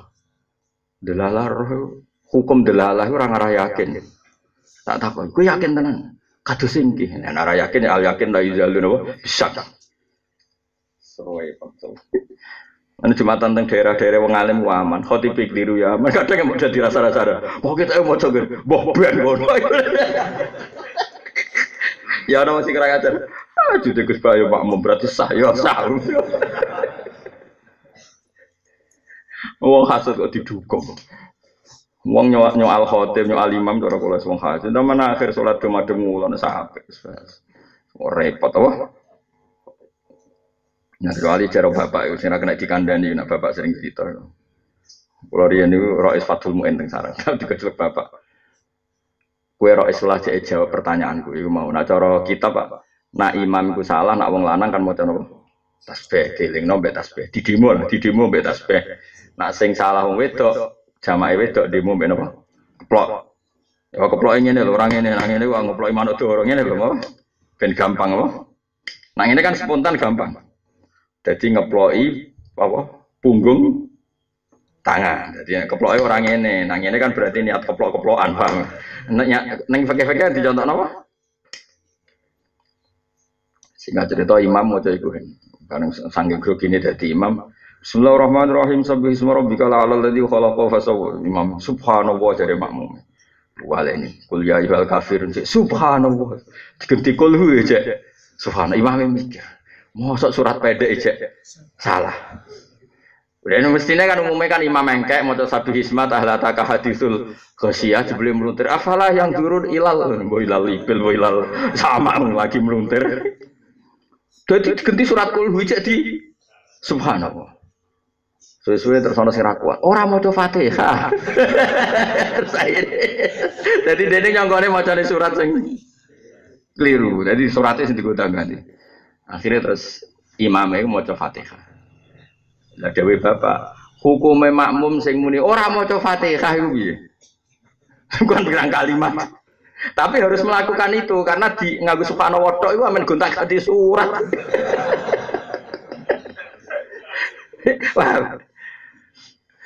Delalah roh hukum delalah ora ngarah yakin. Tak takon, kowe yakin tenan? Kados iki. Nek ora yakin al yakin la yuzalun apa? Bisa. Seruai pantau. Anu Jumatan teng daerah-daerah wong alim aman, khotib keliru ya. Aman kadang mau jadi rasa-rasa. Mau kita mau coba, boh ben ngono. Ya ana masih kurang ajar. Ah jute Gus Bayu makmum berarti sah ya sah. Wong hasud kok didukung. Wong nyoal khotib, nyoal imam cara kula wong hasud. Nang akhir salat gemadem ngulon sampe. Repot apa? Nah, kecuali cara bapak itu, saya kena dikandani, nak bapak sering cerita. Kalau dia ini Rois Fathul Mu'in teng sarang, tapi kecelak bapak. Kue Rois lah cek jawab pertanyaanku, itu mau. Nah, cara kita pak, nak imam itu salah, nak wong lanang kan mau coba tasbih, keling no tasbih, di demo tasbih. Nak sing salah wong wedok, jamaah wedok demo be napa? Keplok. Ya keplok ini lho, orang ini wong ngeplok manuk dorong ini lho, mau. Ben gampang apa? Nah ini kan spontan gampang. Jadi ngeploki apa punggung tangan. Jadi keploki orang ini. Nang ini kan berarti niat keplok-keplokan, paham? Neng fakir-fakir dicontoh apa? Singkat cerita imam mau jadi gue. Karena sanggeng grogi ini dari imam. Bismillahirrahmanirrahim. Sabbihisma rabbikal a'la alladzi khalaqa fasawwa. Imam subhanallah jadi makmum. Wale ini kul ya ayyuhal kafirun. Subhanallah. Diganti kul hu aja. Subhanallah imam mikir. Mosok surat pendek ijek salah. Udah mestinya kan umumnya kan imam engkek maca sabih hismat ahlataka hadisul ghasyiyah sebelum meluntir afalah yang turun ilal ibil ilal sama lagi meluntir. Jadi ganti surat kul ijek di subhanallah. Suwe-suwe terus ana sing ra kuat. Ora maca Fatihah. Jadi dene nyonggone macane surat sing keliru. Jadi suratnya sing digodang-ganti. Akhirnya terus imamnya mau coba Fatihah. Lah dewe bapak, hukumnya makmum sing muni ora mau coba Fatihah itu piye? Bukan bilang kalimat. Tapi harus melakukan itu karena di nganggo subhanallah tok iku amen gonta-ganti surat. Wah.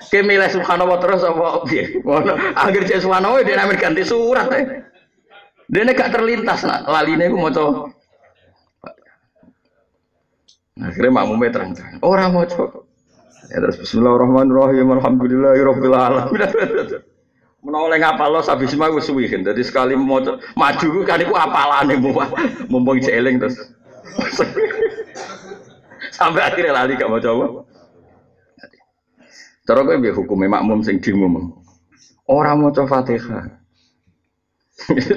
Kemile subhanallah terus apa piye? Ngono, anggere cek subhanallah dia amen ganti surat. Dene gak terlintas nak laline iku maca akhirnya makmumnya terang-terang. Orang mau coba. Ya terus Bismillahirrahmanirrahim. Alhamdulillahirabbil alamin. Menawa ngapal lo sabis mah wis suwi kan. Jadi sekali maju kan iku apalane mumpung jeeling terus. Sampai akhirnya lali gak mau coba. Cara kowe piye hukume makmum sing diumum. Ora maca Fatihah.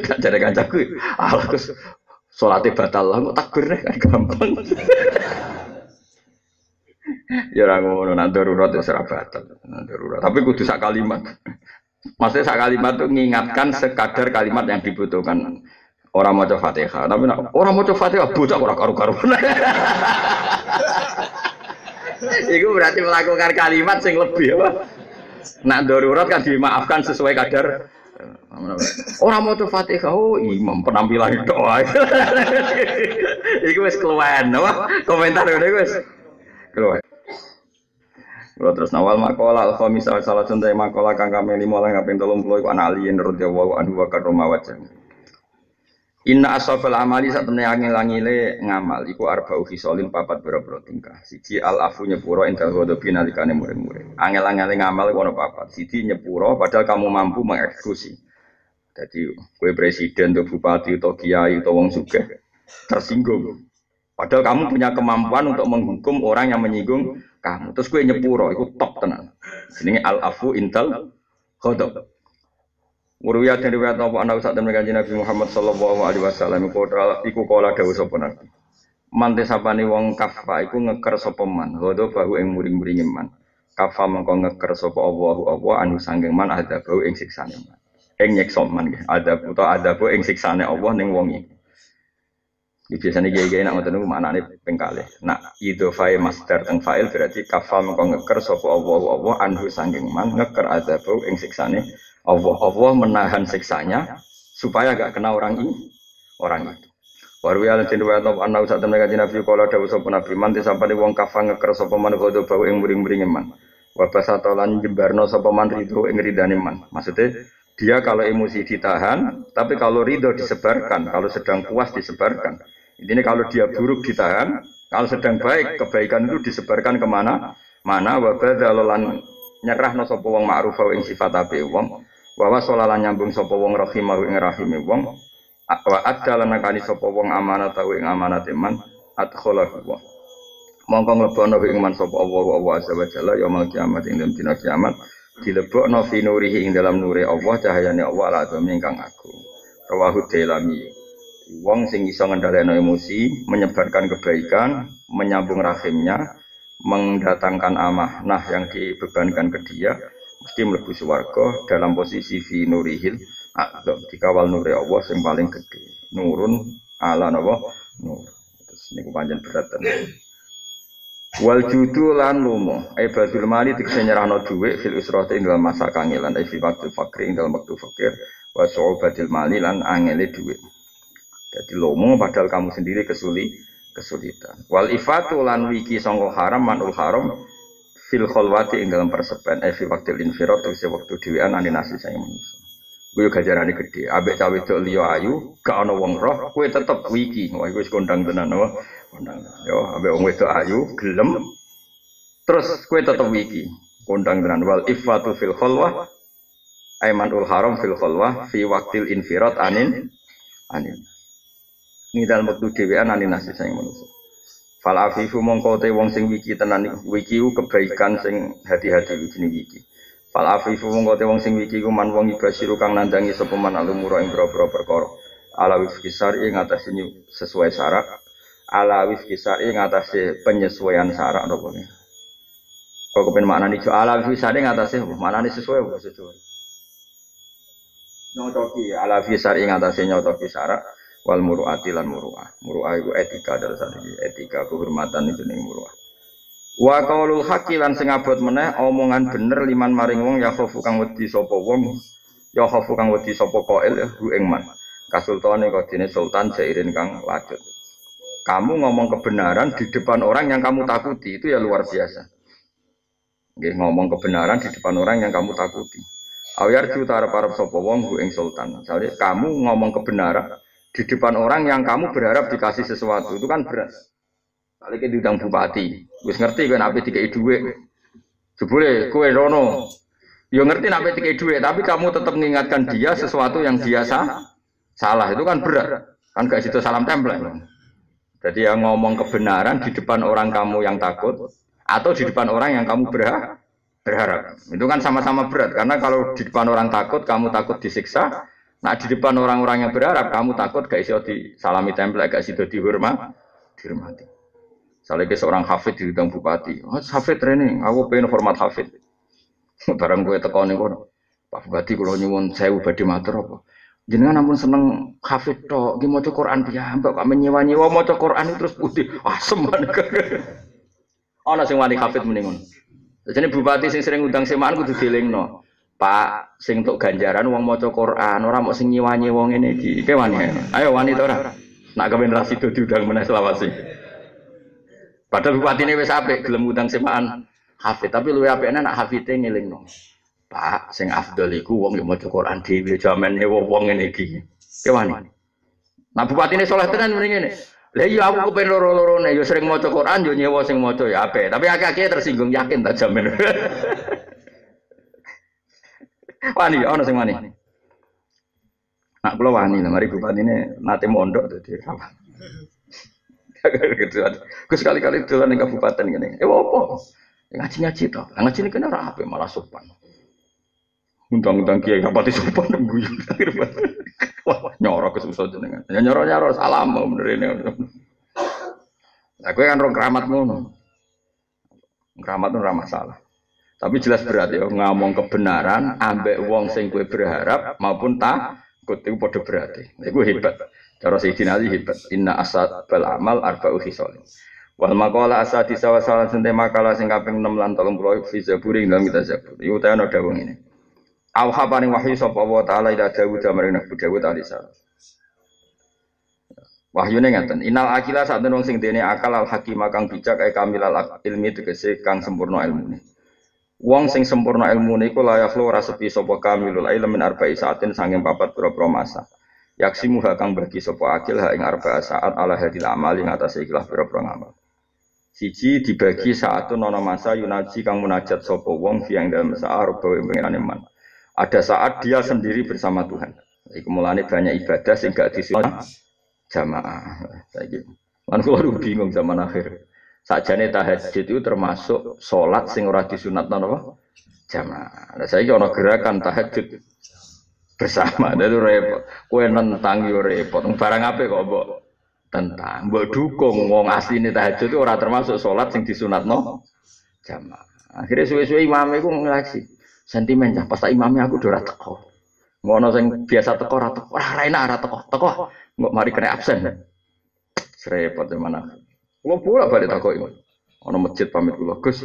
Tak jare kancaku. Allah Gus salate batal lah kok takbir kan gampang. Ya ora ngono nak darurat wis ora batal. Darurat. Tapi kudu sak kalimat. Maksudnya sak kalimat itu mengingatkan sekadar kalimat yang dibutuhkan. Orang maca Fatihah, tapi orang maca Fatihah bocah ora karu-karu. Iku berarti melakukan kalimat sing lebih apa? Nak darurat kan dimaafkan sesuai kadar. Orang maca Fatihah, oh imam penampilan itu. Iku wis keluwen, apa? Komentar ngene iku wis keluwen. Kalau terus nawal makola al-khamisah salah contoh makola kang kami 5 lan kaping 30 iku ana aliyin radhiyallahu anhu wa karrama wajh. Inna asafal amali satemene angel-angile ngamal iku arba'u khisalin papat boro-boro tingkah. Siji al-afu nyepuro ental ghadabi nalikane murid-murid. Angel-angile ngamal ono papat. Siji nyepuro padahal kamu mampu mengeksekusi. Jadi kowe presiden atau bupati atau kiai atau wong sugih tersinggung. Padahal kamu punya kemampuan untuk menghukum orang yang menyinggung kamu. Terus kowe nyepuro iku top tenan. Jenenge al-afu intal ghadab. Muruya dari riwayat apa ana sak temen Kanjeng Nabi Muhammad sallallahu alaihi wasallam iku kala dawuh sapa Nabi. Mante sapane wong kafa iku ngeker sapa man, ghadha bahu ing muring-muringe man. Kafa mengko ngeker sapa Allahu apa anu sanggeng man ada bau ing siksane man. Ing nyeksa man nggih, ada utawa ada bau ing siksane Allah ning wong iki. Biasanya kiai-kiai nak ngoten niku maknane ping kalih. Nak idhofai masdar teng fa'il berarti kafal mengko ngeker sapa Allah anhu sanging man ngeker azabau ing siksane Allah menahan siksanya supaya gak kena orang itu. Waru ya lan tinwa ta ana sak temen kanjeng Nabi kala dawuh sapa Nabi man disampane wong kafal ngeker sapa man kodo bau ing muring-muringe man. Wa basatolan jembarno sapa man ridho ing ridane man. Maksudnya dia kalau emosi ditahan, tapi kalau ridho disebarkan, kalau sedang puas disebarkan. Intinya kalau dia buruk ditahan, kalau sedang baik, kebaikan itu disebarkan kemana? Mana wabadalan nyerah no sopo wong ma'ruf ing sifat ape wong, wawa solalan nyambung sopo wong rahimah ing rahime wong, wa adalan nakani sopo wong amanat ing amanat iman, adkholahu wong. Mongko nglebono ing man sopo Allah azza wa jalla yaumul kiamat ing dalem dina kiamat, dilebokno fi nurihi ing dalam nure Allah cahayane Allah ala azami ingkang agung. Rawahu Dailami. Wong sing iso ngendhaleni emosi, menyebarkan kebaikan, menyambung rahimnya, mendatangkan amanah yang dibebankan ke dia, mesti mlebu swarga dalam posisi fi nurihil adzam, dikawal nure Allah sing paling gede. Nurun ala napa? Nur. Terus niku pancen berat tenan. Wal judu lan lumo, ibadul mali dikse nyerahno dhuwit fil usrati ing dalam masa kangelan, fi waqtul fakir ing dalam wektu fakir, wa su'ubatil mali lan angele dhuwit. Jadi lomo padahal kamu sendiri kesulitan. Wal ifatu lan wiki sangka haram manul haram fil khalwati ing dalam persepen fi waqtil infirat tegese wektu dhewean ane nasi saya manusa. Kuwi gajarane gede. Ambek cawe wedok liya ayu, gak ana wong roh, kowe tetep wiki. Wah iku wis kondang tenan apa? Kondang. Yo ambek wong wedok ayu gelem terus kowe tetep wiki. Kondang tenan wal ifatu fil khalwah aimanul haram fil khalwah fi waqtil infirat anin. Ini dalam waktu dhewean ane nasi sing manusa. Fal afifu mongko te wong sing wiki tenan wiki kebaikan sing hati-hati jenenge wiki. Fal afifu mongko te wong sing wiki ku man wong ibasiru kang nandangi sapa man alumura ing boro-boro perkara. Ala wifqi syar'i ngatasi sesuai syarat. Ala wifqi syar'i ngatasi penyesuaian syarat napa ngene. Kok kepen maknane ijo ala wifqi syar'i ngatasi maknane sesuai apa sesuai. Nyocoki ala wifqi syar'i ngatasi nyocoki syarat. Wal muru'ati lan muru'ah iku etika dalam satu etika kehormatan itu ning muru'ah wa qaulul haqqi lan sing abot meneh omongan bener liman maring wong ya khofu kang wedi sapa wong ya khofu kang wedi sapa qail hu ing man kasultane kodine sultan jairin kang lacut kamu ngomong kebenaran di depan orang yang kamu takuti itu ya luar biasa nggih ngomong kebenaran di depan orang yang kamu takuti awar juta arep sapa wong hu ing sultan misale kamu ngomong kebenaran di depan orang yang kamu berharap dikasih sesuatu itu kan berat. Kali ke diundang bupati, wis ngerti kan apa dikai duit. Jebule kowe rono. Yo ngerti nek dikai duit, tapi kamu tetap mengingatkan dia sesuatu yang dia salah. Itu kan berat. Kan gak situ salam tempel. Jadi yang ngomong kebenaran di depan orang kamu yang takut atau di depan orang yang kamu berharap. Itu kan sama-sama berat karena kalau di depan orang takut, kamu takut disiksa. Nah di depan orang-orang yang berharap kamu takut gak iso disalami tempel, gak iso dihormati. Salahnya seorang hafid diundang bupati. Oh, hafid training, aku pengen format hafid. Barang gue tekoni kono. Pak Bupati kalau nyuwun sewu badhe matur apa? Jenengan ampun seneng hafid tok, ki maca Quran piyambak kok menyewa-nyewa maca Quran terus putih. Asem banget. Ana sing wani hafid muni ngono. Jadi bupati sing sering undang semaan kudu dielingno. Pak sing tok ganjaran wong maca Quran, ora mok sing nyewa-nyewa ngene iki. Iki wani. Ayo wani to ora? Nak kepen ra sido diundang meneh selawase. Padahal bupatine wis apik gelem undang semaan hafid, tapi luwih apikne nak hafide ngelingno. Pak sing afdal iku wong yo maca Quran dhewe jaman nyewa wong ngene iki. Iki wani. Nah bupatine saleh tenan mrene ngene. Lah iya aku kepen loro-lorone yo sering maca Quran yo nyewa sing maca ya apik, tapi akeh-akeh tersinggung yakin tak jamin. Wani, ana sing wani. Nak kula wani, mari bupati ini nate mondok dadi apa. Ku sekali-kali dolan ning kabupaten ngene. Opo? Ngaji-ngaji to. Ngaji iki kena ora apik malah sopan. Undang-undang kiai kapati sopan guyu. Wah, nyoro kesusu jenengan. Ya nyoro-nyoro salam bener ini. Lah kowe kan rong keramat ngono. Keramat ora masalah. Tapi jelas berat ya ngomong kebenaran ambek wong sing kowe berharap maupun takut itu padha berarti. Iku hebat. Cara Sayyidina Ali hebat. Inna asad bal amal arba'u khisal. Wal maqala asadi sawasalan sente makalah sing kaping 6 lan 30 fi zaburi dalam kitab Zabur. Iku ta ana dawuh ngene. Auha paring wahyu sapa wa taala ila Dawud maring Nabi Dawud alaihi salam. Wahyune ngaten, innal akila sak wong sing dene akal al hakim kang bijak kamilal ilmi tegese kang sempurna ilmune. Wong sing sempurna ilmune iku layak ora sepi sapa kamilul ilmi min arba'i saatin sanging papat pira-pira masa. Yaksimu kang bagi sapa akil ha ing arba'a saat ala hadil amali ngatasé ikhlas pira-pira ngamal. Siji dibagi saatun ana masa yunaji kang munajat sapa wong fiang dalam saat bawa pengenane man. Ada saat dia sendiri bersama Tuhan. Iku mulane banyak ibadah sing gak disunat jamaah. Saiki. Lan kula bingung zaman akhir. Sakjane tahajud itu termasuk salat sing ora disunatno napa? Jamaah. Lah saiki ana gerakan tahajud bersama. Itu repot. Kowe nentang yo repot. Barang apik kok mbok tentang. Mbok dukung wong asline tahajud itu ora termasuk salat sing disunatno jamaah. Akhirnya suwe-suwe imam iku ngelaksi. Sentimen cah pas imamnya aku ora teko. Ngono sing biasa teko ora teko. Ora enak ora teko. Teko kok mari kena absen. Repot mana. Kulo bolak-balik takoki. Ana masjid pamit kula, Gus.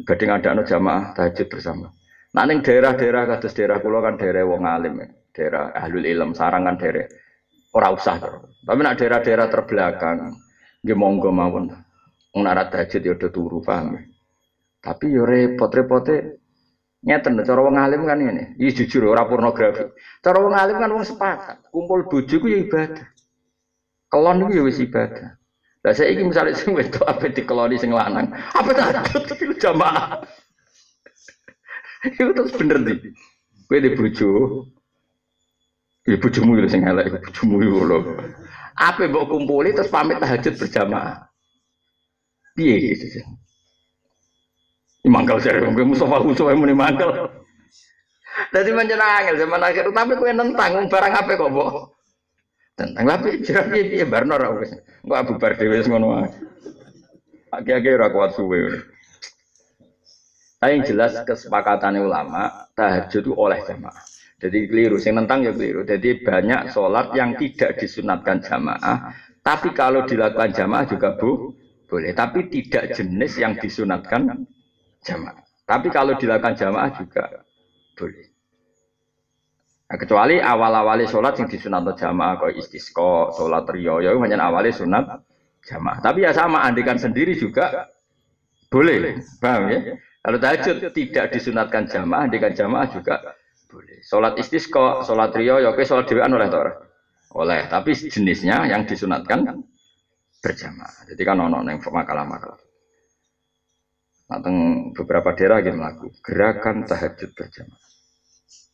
Badhe ngandakno jamaah tahajud bersama. Nah ning daerah-daerah kados daerah kula kan daerah wong alim, daerah ahlul ilm, sarang kan daerah ora usah. Tapi nek daerah-daerah terbelakang nggih monggo mawon. Wong nek tahajud ya do turu paham. Tapi yo repot-repote ngeten cara wong alim kan ngene. Iki jujur ora pornografi. Cara wong alim kan wong sepakat, kumpul bojo ku ya ibadah. Kelon iku ya wis ibadah. Lah saiki misale sing wedok ape dikeloni sing lanang, ape tahajud tapi jamaah. Iku terus bener ndi? Kowe di bojo. Ya bojomu lho sing elek, bojomu lho. Ape mbok kumpuli terus pamit tahajud berjamaah. Piye iki? Mangkal jare wong Mustafa Mustafa muni mangkal. Dadi pancen angel zaman akhir tapi kowe nentang barang ape kok mbok tentang tapi piye barno ora wis. Engko bubar dhewe wis ngono wae. Aki-aki ora kuat suwe. Yang jelas kesepakatan ulama tahajud itu oleh jamaah. Jadi keliru, sing nentang ya keliru. Jadi banyak sholat yang tidak disunatkan jamaah, tapi kalau dilakukan jamaah juga boleh. Tapi tidak jenis yang disunatkan jamaah. Tapi kalau dilakukan jamaah juga boleh. Nah, kecuali awal-awali sholat yang disunat jamaah, kayak istisqa, sholat riya, itu hanya awalnya sunat jamaah. Tapi ya sama, andikan sendiri juga boleh, paham ya? Kalau tahajud tidak disunatkan jamaah, andikan jamaah juga boleh. Sholat istisqa, sholat riya, ya oke, sholat dewan oleh tora, oleh. Tapi jenisnya yang disunatkan berjamaah. Jadi kan ono yang makalah-makalah. Nah, beberapa daerah yang melakukan gerakan tahajud berjamaah.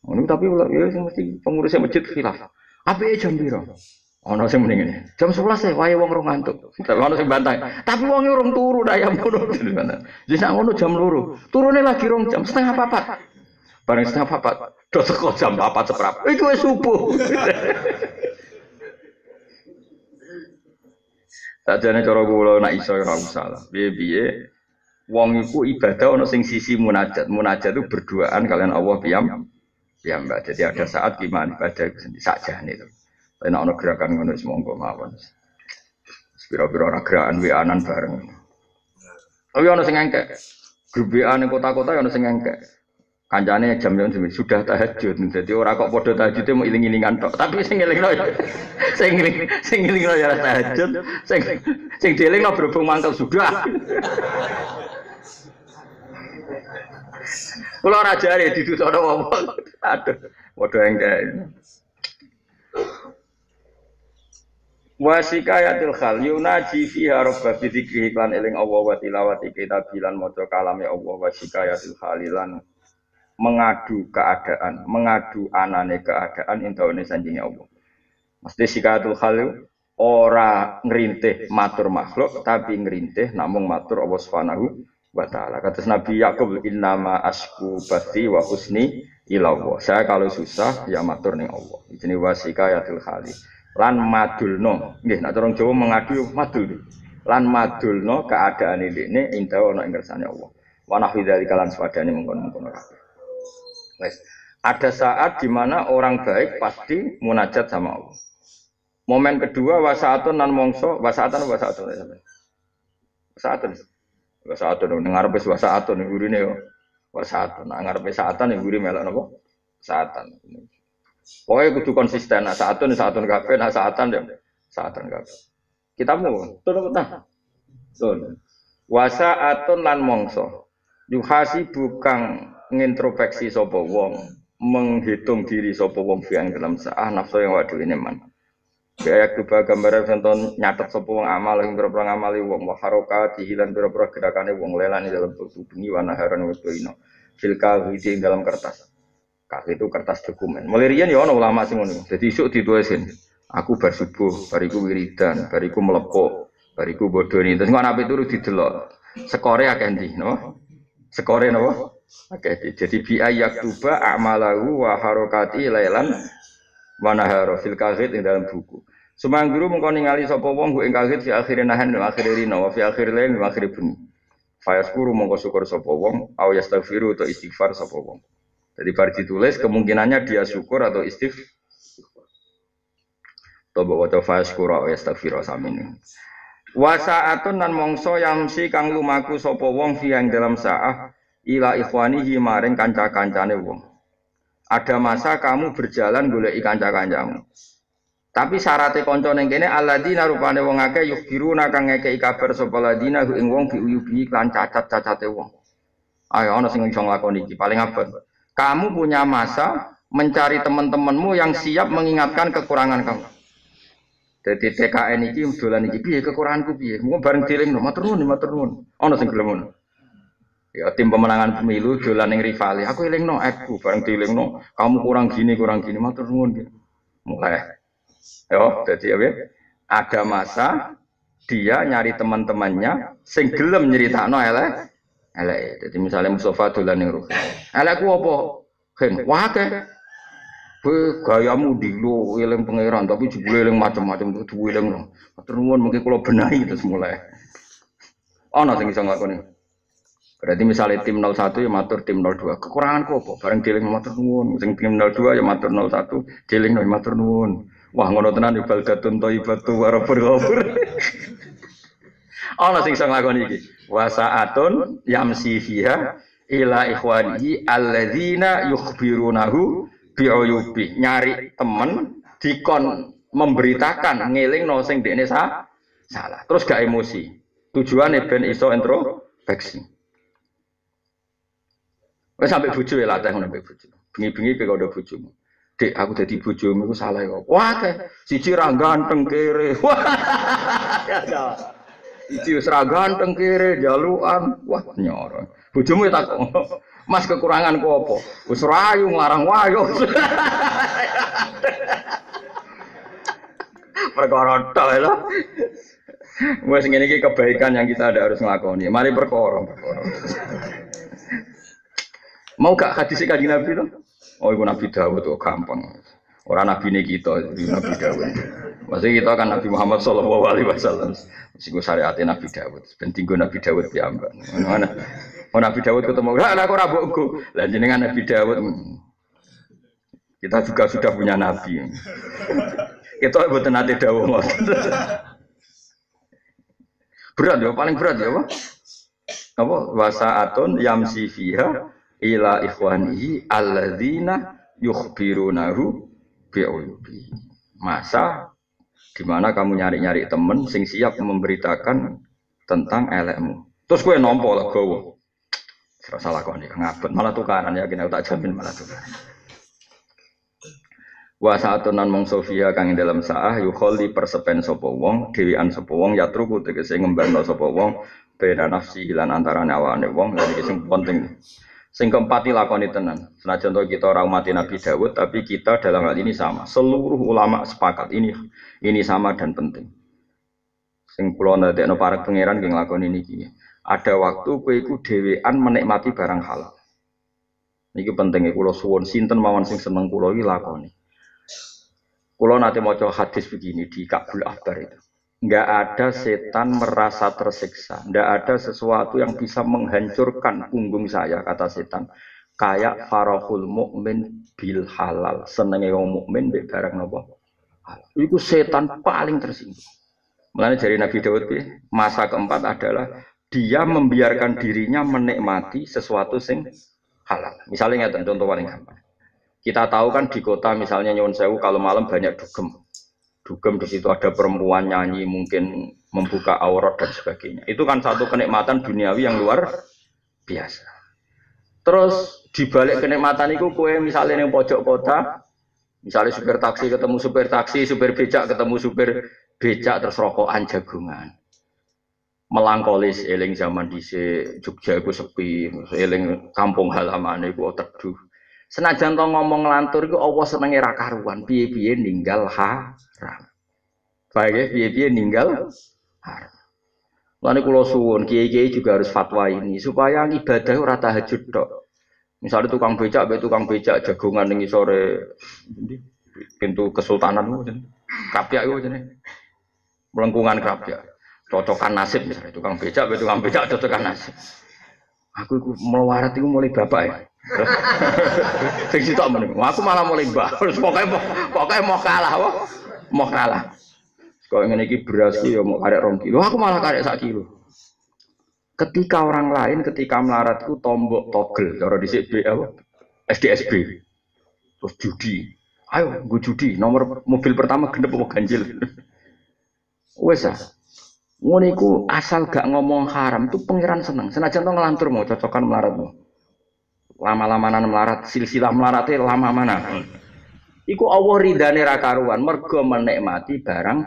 Tapi ya mesti pengurusnya masjid khilaf. Ape jam piro? Ana sing mending ngene. Jam 11 wae wong rong ngantuk. Tapi ana sing bantah. Tapi wong urung turu dah yang ngono. Jadi sak ngono jam 2. Turune lagi rong jam setengah 4. Bareng setengah 4. Do teko jam 4 seprap. Iku wis subuh. Sajane cara kula nek iso ora usah. Piye-piye wong iku ibadah ana sing sisi munajat. Munajat itu berduaan kalian Allah ya mbak, jadi ada saat gimana ibadah itu sendiri saja nih tuh. Tapi nak gerakan ngono semongko mawon. Spiro-spiro gerakan WA-an bareng. Tapi ono sing engkek. Grup WA ning kota-kota ono sing engkek. Kancane jam-jam sudah tahajud. Jadi ora kok padha tahajud mau iling-ilingan tok. Tapi sing ngelingno sing ngelingno ya tahajud, sing dielingno berhubung mangkel sudah. Kalau raja ini ditutup wong, aduh, bodoh engke. Wasikayatil khal yunaji fiha rabba bi dzikri lan eling Allah wa tilawati kitabilan maca kalame Allah wasikayatil khalilan mengadu keadaan, mengadu anane keadaan intone sanjinge Allah. Mesti sikayatul khal ora ngrintih matur makhluk tapi ngrintih namung matur Allah Subhanahu wa ta'ala. Kata Nabi Yakub, innama asku bati wa husni ila Allah. Saya kalau susah ya matur ning Allah. Jenenge wasikayatul khali. Lan madulno, nggih nek orang Jawa mengadu madul. Lan madulno keadaane dekne inta ana ing kersane Allah. Wa nahwi dzalika lan swadane mengkon-mengkon kabeh. Wes, ada saat di mana orang baik pasti munajat sama Allah. Momen kedua wasaatun nan mongso, wasaatan apa wasaatun ya sampean? Wasaatun. Wasaatun ngarepe wasaatun gurine yo. Wasaatun. Nah ngarepe saatan yang guri melok napa? Saatan. Pokoknya kudu konsisten. Nah saatun kabeh, nah saatan ya saatan kabeh. Kita mau tuh apa? Tuh. Wasaatun lan mongso. Yuhasi bukan ngintrospeksi sapa wong, menghitung diri sapa wong yang dalam saah nafsu yang wadu ini man. Kayak coba gambaran contoh nyatet sapa wong amal yang berapa ngamali wong wa harokat hilan berapa gerakane wong lelan dalam tubuh bengi wa naharan waktu ino. Fil kahwi dalam kertas. Kahwi itu kertas dokumen. Mulai riyen ya ana ulama sing ngono. Dadi isuk ditulisin. Aku bar subuh, bariku wiridan, bariku melepok, bariku bodoni. Terus ngono ape turu didelok. Skore akeh ndi, no? Skore napa? Akeh. Jadi bi ayaktuba a'malahu wa harakati lailan wa nahara fil kahwi dalam buku. Sumangguru mengko ningali sapa wong ku ing kahwi fi akhirin nahan wa akhirina wa fi akhir lail wa akhir bunyi. Fayaskuru mongko syukur sapa wong au yastaghfiru atau istighfar sapa wong. Jadi bar ditulis kemungkinannya dia syukur atau istighfar. Toba wa fayaskuru au yastaghfiru samene. Wa sa'atun nan mongso yamsi kang lumaku sapa wong fi ing dalam saah ila ikhwanihi maring kanca-kancane wong. Ada masa kamu berjalan goleki kanca-kancamu. Tapi syaratnya konco ning kene alladzina rupane wong akeh yukhbiruna kang ngekeki kabar sapa ladina ing wong biuyubi lan cacat-cacate wong. Ayo ana sing iso nglakoni iki paling abot. Kamu punya masa mencari teman-temanmu yang siap mengingatkan kekurangan kamu. Jadi TKN iki dolan iki piye kekuranganku piye? Mung bareng dilingno matur nuwun. Ana sing gelem ngono. Ya tim pemenangan pemilu dolan ning rivali. Aku elingno aku bareng dilingno kamu kurang gini matur nuwun. Mulai yo, jadi apa? Ada masa dia nyari teman-temannya sing gelem nyeritakno elek. Jadi misalnya Mustafa dolan ning ruh. Elekku apa? Gen, wah akeh. Kowe gayamu dilo eling pangeran tapi jebule eling macam-macam kudu eling. Matur nuwun mungkin kula benahi terus mulai. Ana sing iso nglakoni. Berarti misalnya tim 01 ya matur tim 02. Kekuranganku apa? Bareng dieling matur nuwun. Sing tim 02 ya matur 01, dieling matur nuwun. Wah ngono tenan ibadatun thayyibatu wa rabbul ghafur. Ana sing iso nglakoni iki. Wa sa'atun yamsi fiha ila ikhwanihi alladzina yukhbirunahu bi'uyubi. Nyari temen dikon memberitakan ngelingno sing dekne salah. Terus gak emosi. Tujuane ben iso introspeksi. Wes sampe bojo ya latih ngono mbek bojo. Bengi-bengi kowe kok bojomu. Dek, aku dadi bojomu iku salah kok. Wah, siji ra ganteng kere. Wah. Ya. Siji wis ra ganteng kere jalukan. Wah, nyoro. Bojomu ya takon. Mas kekuranganku apa? Wis rayu nglarang wayo. Perkara tok lho. Wes ngene iki kebaikan yang kita harus nglakoni. Mari perkara. Mau gak hadis Kanjeng Nabi to? Oh, iku Nabi Dawud kok gampang. Orang Nabi ini kita, Nabi Dawud. Maksudnya kita kan Nabi Muhammad Sallallahu Alaihi Wasallam. Meskipun syariatnya Nabi Dawud. Penting gue Nabi Dawud diambil. Mana? Oh Nabi Dawud ketemu. Lah aku rabukku. Lah jenengan Nabi Dawud. Kita juga sudah punya Nabi. Kita buat nanti Dawud. Berat ya, paling berat ya, apa? Wasaatun yamsi fiha ila ikhwanihi alladzina yukhbirunahu bi'uyubi. Masa di mana kamu nyari-nyari temen sing siap memberitakan tentang elekmu. Terus kowe nampa legowo. Ora salah kok nek ngabet malah tukaran ya kene tak jamin malah tukaran. Wa saatunan mong sofia kang dalam saah yukholli persepen sapa wong dhewean sapa wong yatruku tegese ngembangno sapa wong bena nafsi lan antarané awane wong lan iki sing penting. Sing keempat dilakoni tenan. Senajan to kita ora umat Nabi Dawud, tapi kita dalam hal ini sama. Seluruh ulama sepakat ini sama dan penting. Sing kula ndadekno para pangeran nggih nglakoni niki. Ada waktu kowe iku dhewean menikmati barang halal. Niki pentinge kula suwun sinten mawon sing seneng kula iki lakoni. Kula nate maca hadis begini di Kabul Akhbar itu. Enggak ada setan merasa tersiksa. Enggak ada sesuatu yang bisa menghancurkan punggung saya, kata setan. Kayak farahul mukmin bil halal. Senenge wong mukmin mbek barang napa? halal. Iku setan paling tersinggung. Mulanya dari Nabi Daud, masa keempat adalah dia membiarkan dirinya menikmati sesuatu sing halal. Misalnya contoh paling gampang. Kita tahu kan di kota misalnya Nyuwun Sewu kalau malam banyak dugem. Dugem di situ ada perempuan nyanyi mungkin membuka aurat dan sebagainya. Itu kan satu kenikmatan duniawi yang luar biasa. Terus dibalik kenikmatan itu kue misalnya yang pojok kota, misalnya supir taksi ketemu supir taksi, supir becak ketemu supir becak terus rokokan jagungan. Melangkolis eling zaman di Jogja itu sepi, eling kampung halaman itu teduh. Senajan to ngomong ngelantur iku Allah senenge ra karuan, piye-piye ninggal haram. Baik piye-piye ninggal haram. Lan kula suwun kiai-kiai juga harus fatwa ini supaya ibadah ora tahajud tok. Misalnya tukang becak jagongan ning sore pintu kesultanan kapyak iku jenenge. Melengkungan kapyak. Cocokan nasib misalnya tukang becak cocokan nasib. Aku iku melarat iku mulai bapak ya. Sing sitok meneng. Aku malah mulai mbah. Pokoke mau kalah wae. Mau kalah. Kok ngene iki beras ki ya mau karek 2 kilo. Aku malah karek 1 kilo. Ketika orang lain ketika melarat itu tombok togel cara dhisik SDSB. Terus judi. Ayo nggo judi, nomor mobil pertama genep apa ganjil. Wes ah. Ngono iku asal gak ngomong haram itu pangeran seneng. Senajan to ngelantur mau cocokan melaratmu. Lama-lamanan melarat, silsilah melaratnya lama mana. Iku Allah ridane ra karuan mergo menikmati barang.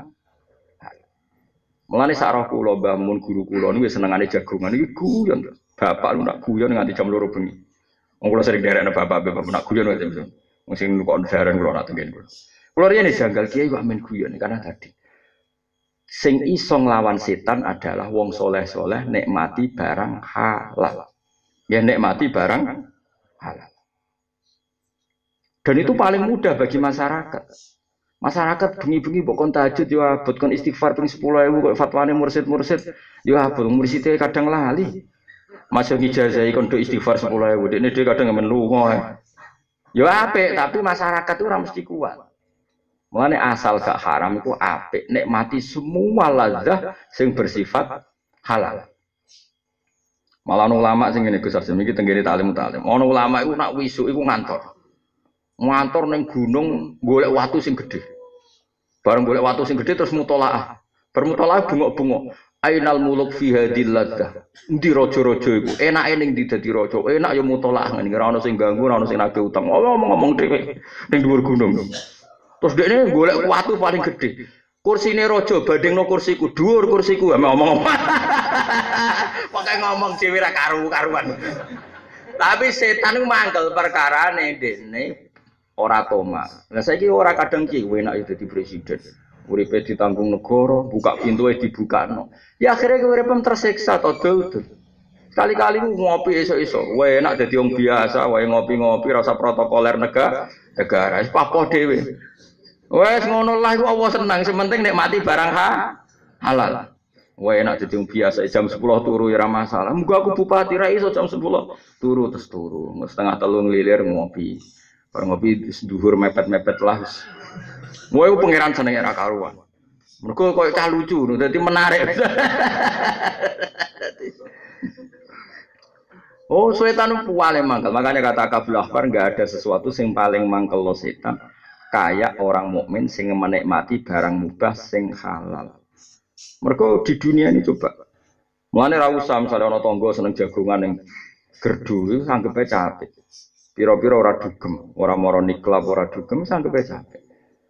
Mulane sak roh kula Mbah Mun guru kula niku senengane jagongan iki guyon. Bapak lu nak guyon nganti jam 2 bengi. Wong kula sering derekne bapak-bapak nak guyon wae mesti. Wong sing kok ndaran kula nak tengen kula. Kula riyen janggal kiai kok amen guyon karena tadi sing iso nglawan setan adalah wong soleh-soleh nikmati barang halal. Ya nikmati barang halal. Dan itu paling mudah bagi masyarakat. Masyarakat bengi-bengi mbok tahajud yo abot kon istighfar ping 10.000 kok fatwane mursid-mursid yo abot murside kadang lali. Masuk ijazahi kon do istighfar 10.000 dekne dhewe kadang men lunga. Yo apik tapi masyarakat itu ora mesti kuat. Mulane asal gak haram iku apik nikmati semua lazah sing bersifat halal. Malah ulama sing ngene Gus Arsim iki tenggene taklim. Ana ulama iku nak wisuk iku ngantor. Ngantor ning gunung golek watu sing gedhe. Bareng golek watu sing gedhe terus mutolaah. Bermutolaah bengok-bengok. Ainal muluk fi hadil laddah. Endi raja-raja iku? Enake ning ndi dadi raja? Enak ya mutolaah ngene. Ora ono sing ganggu, ora ono sing nagih utang. Ngomong dhewe ning dhuwur gunung. Terus dekne golek watu paling gedhe. Kursine raja bandingno kursiku, dhuwur kursiku. Ngomong. Pokoke ngomong dhewe ra karu-karuan. Tapi setan iku mangkel perkarane dekne ora toma. Lah saiki ora kadang ki enak ya dadi presiden. Uripe ditanggung negara, buka pintuke dibukakno. Ya akhirnya uripem tersiksa to dul. Kali-kali ngopi esuk-esuk. Wae enak dadi wong biasa, wae ngopi-ngopi ora usah protokoler negara. Wis papoh dhewe. Wes ngono lah iku Allah senang, sementing nikmati barang halal. Wae enak dadi wong biasa jam 10 turu ya ora masalah. Muga aku bupati ra iso jam 10 turu terus turu. Setengah 3 ngelilir ngopi. Bareng ngopi dhuwur mepet-mepet lah. Wae pangeran senenge ra karuan. Mergo koyo cah lucu, dadi menarik. Oh, setan paling mangkel. Makanya kata Kabul Ahbar enggak ada sesuatu sing paling mangkel lo setan kayak orang mukmin sing menikmati barang mubah sing halal. Mergo di dunia ini coba. Mulane ra usah misale ana tangga seneng jagongan ning gerdu iku sanggepe capek. Pira-pira ora dugem, ora mara niklap, ora dugem sanggepe capek.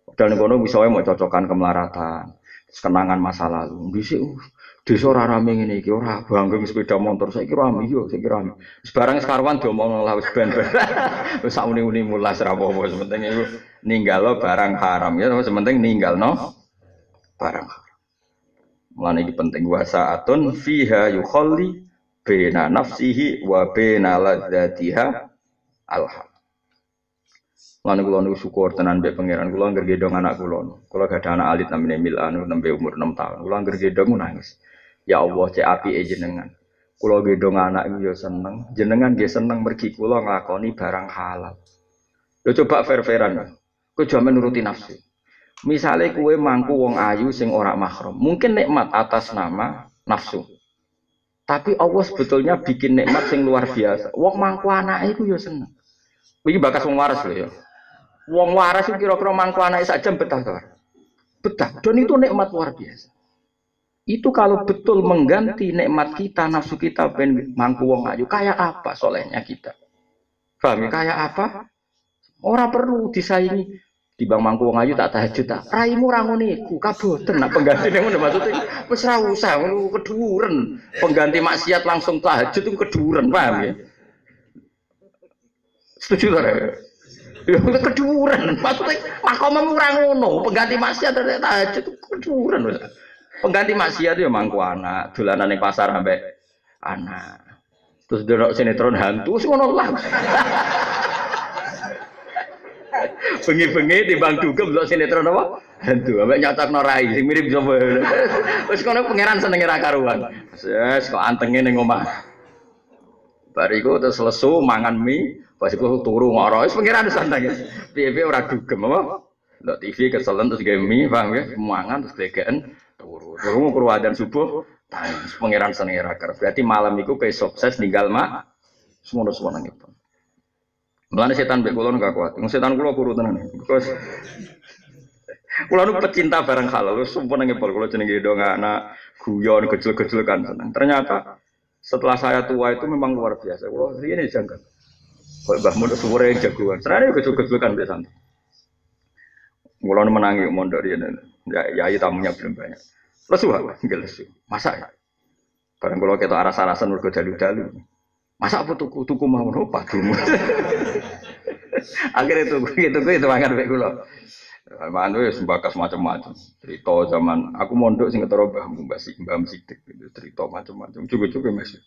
Padahal ning kono bisa wae mau cocokan kemelaratan, kenangan masa lalu. Dhisik desa ora rame ngene iki, ora banggeng sepeda motor saiki rame yo, saiki rame. Wis barang sekaruan diomong lah wis ben. Wis sauni-uni mulas ra apa-apa, sementing iku ninggalo barang haram ya, sementing ninggalno barang haram. Mulane iki penting wasaatun fiha yukhalli baina nafsihi wa baina ladzatiha alham. Lan kula niku syukur tenan mbek pangeran kula anggere gendong anak kula. Kula gadah anak alit namine Milan nembe umur 6 tahun. Kula anggere gendong nangis. Ya Allah cek apike jenengan. Kula gendong anak iki ya seneng. Jenengan nggih seneng mergi kula nglakoni barang halal. Lho coba fair-fairan. Kok jaman nuruti nafsu. Misalnya kue mangku wong ayu sing ora mahram, mungkin nikmat atas nama nafsu. Tapi Allah sebetulnya bikin nikmat sing luar biasa. Wong mangku anake iku ya seneng. Iki bakas wong waras lho ya. Wong waras itu kira-kira mangku anake sak jam betah to. Betah. Dan itu nikmat luar biasa. Itu kalau betul mengganti nikmat kita, nafsu kita ben mangku wong ayu, kayak apa solehnya kita? Paham ya? Kayak apa? Ora perlu disaingi. Dibang mangku wong ayu tak tahajud tak. Raimu ra ngene iku, kaboten nak penggantine ngono maksudnya wis ra usah ngono keduren. Pengganti maksiat langsung tahajud itu keduren, paham ya? Setuju ta? Ya keduren. Maksudnya makommu ra ngono, pengganti maksiat tahajud itu keduren. Pengganti maksiat ya mangku anak, dolanan ning pasar ambek anak. Terus delok sinetron hantu wis ngono lah. Bengi-bengi timbang dugem delok sinetron apa? Hantu, ambek nyatakno rai sing mirip sapa. Wis kono pangeran senenge ra karuan. Wes kok antenge ning omah. Bariku terus lesu mangan mie, pas iku turu ngoro wis pangeran santai. Piye-piye ora dugem apa? Ndelok TV keselen terus gawe mie, paham ya? Mangan terus glegeken turu. Turu karo adzan subuh, tangis pangeran senenge ra karuan. Berarti malam iku kowe sukses ninggal mak. Semono-semono itu. Mulane setan mbek kula enggak kuat. Setan kula kuru tenan. Kula nu pecinta barang halal, sumpah nang ngepol kula jenenge dong anak guyon gejol-gejol kan senang. Ternyata setelah saya tua itu memang luar biasa. Kula riyen janggal. Kok Mbah Mun suwure jagoan. Serane gejol-gejol kan mbek santai. Kula nu menangi mondok riyen. Ya tamunya belum banyak. Lesu ha, nggih lesu. Masak ya. Bareng kula ketok aras-arasan mergo dalu-dalu. Masa apa tuku mau nopo padumu. Akhirnya itu mangan mek kula. Mangan wis mbakas macam-macam. Cerita zaman aku mondok sing ketara Mbah Sidik gitu, cerita macam-macam. Cukup-cukup masih.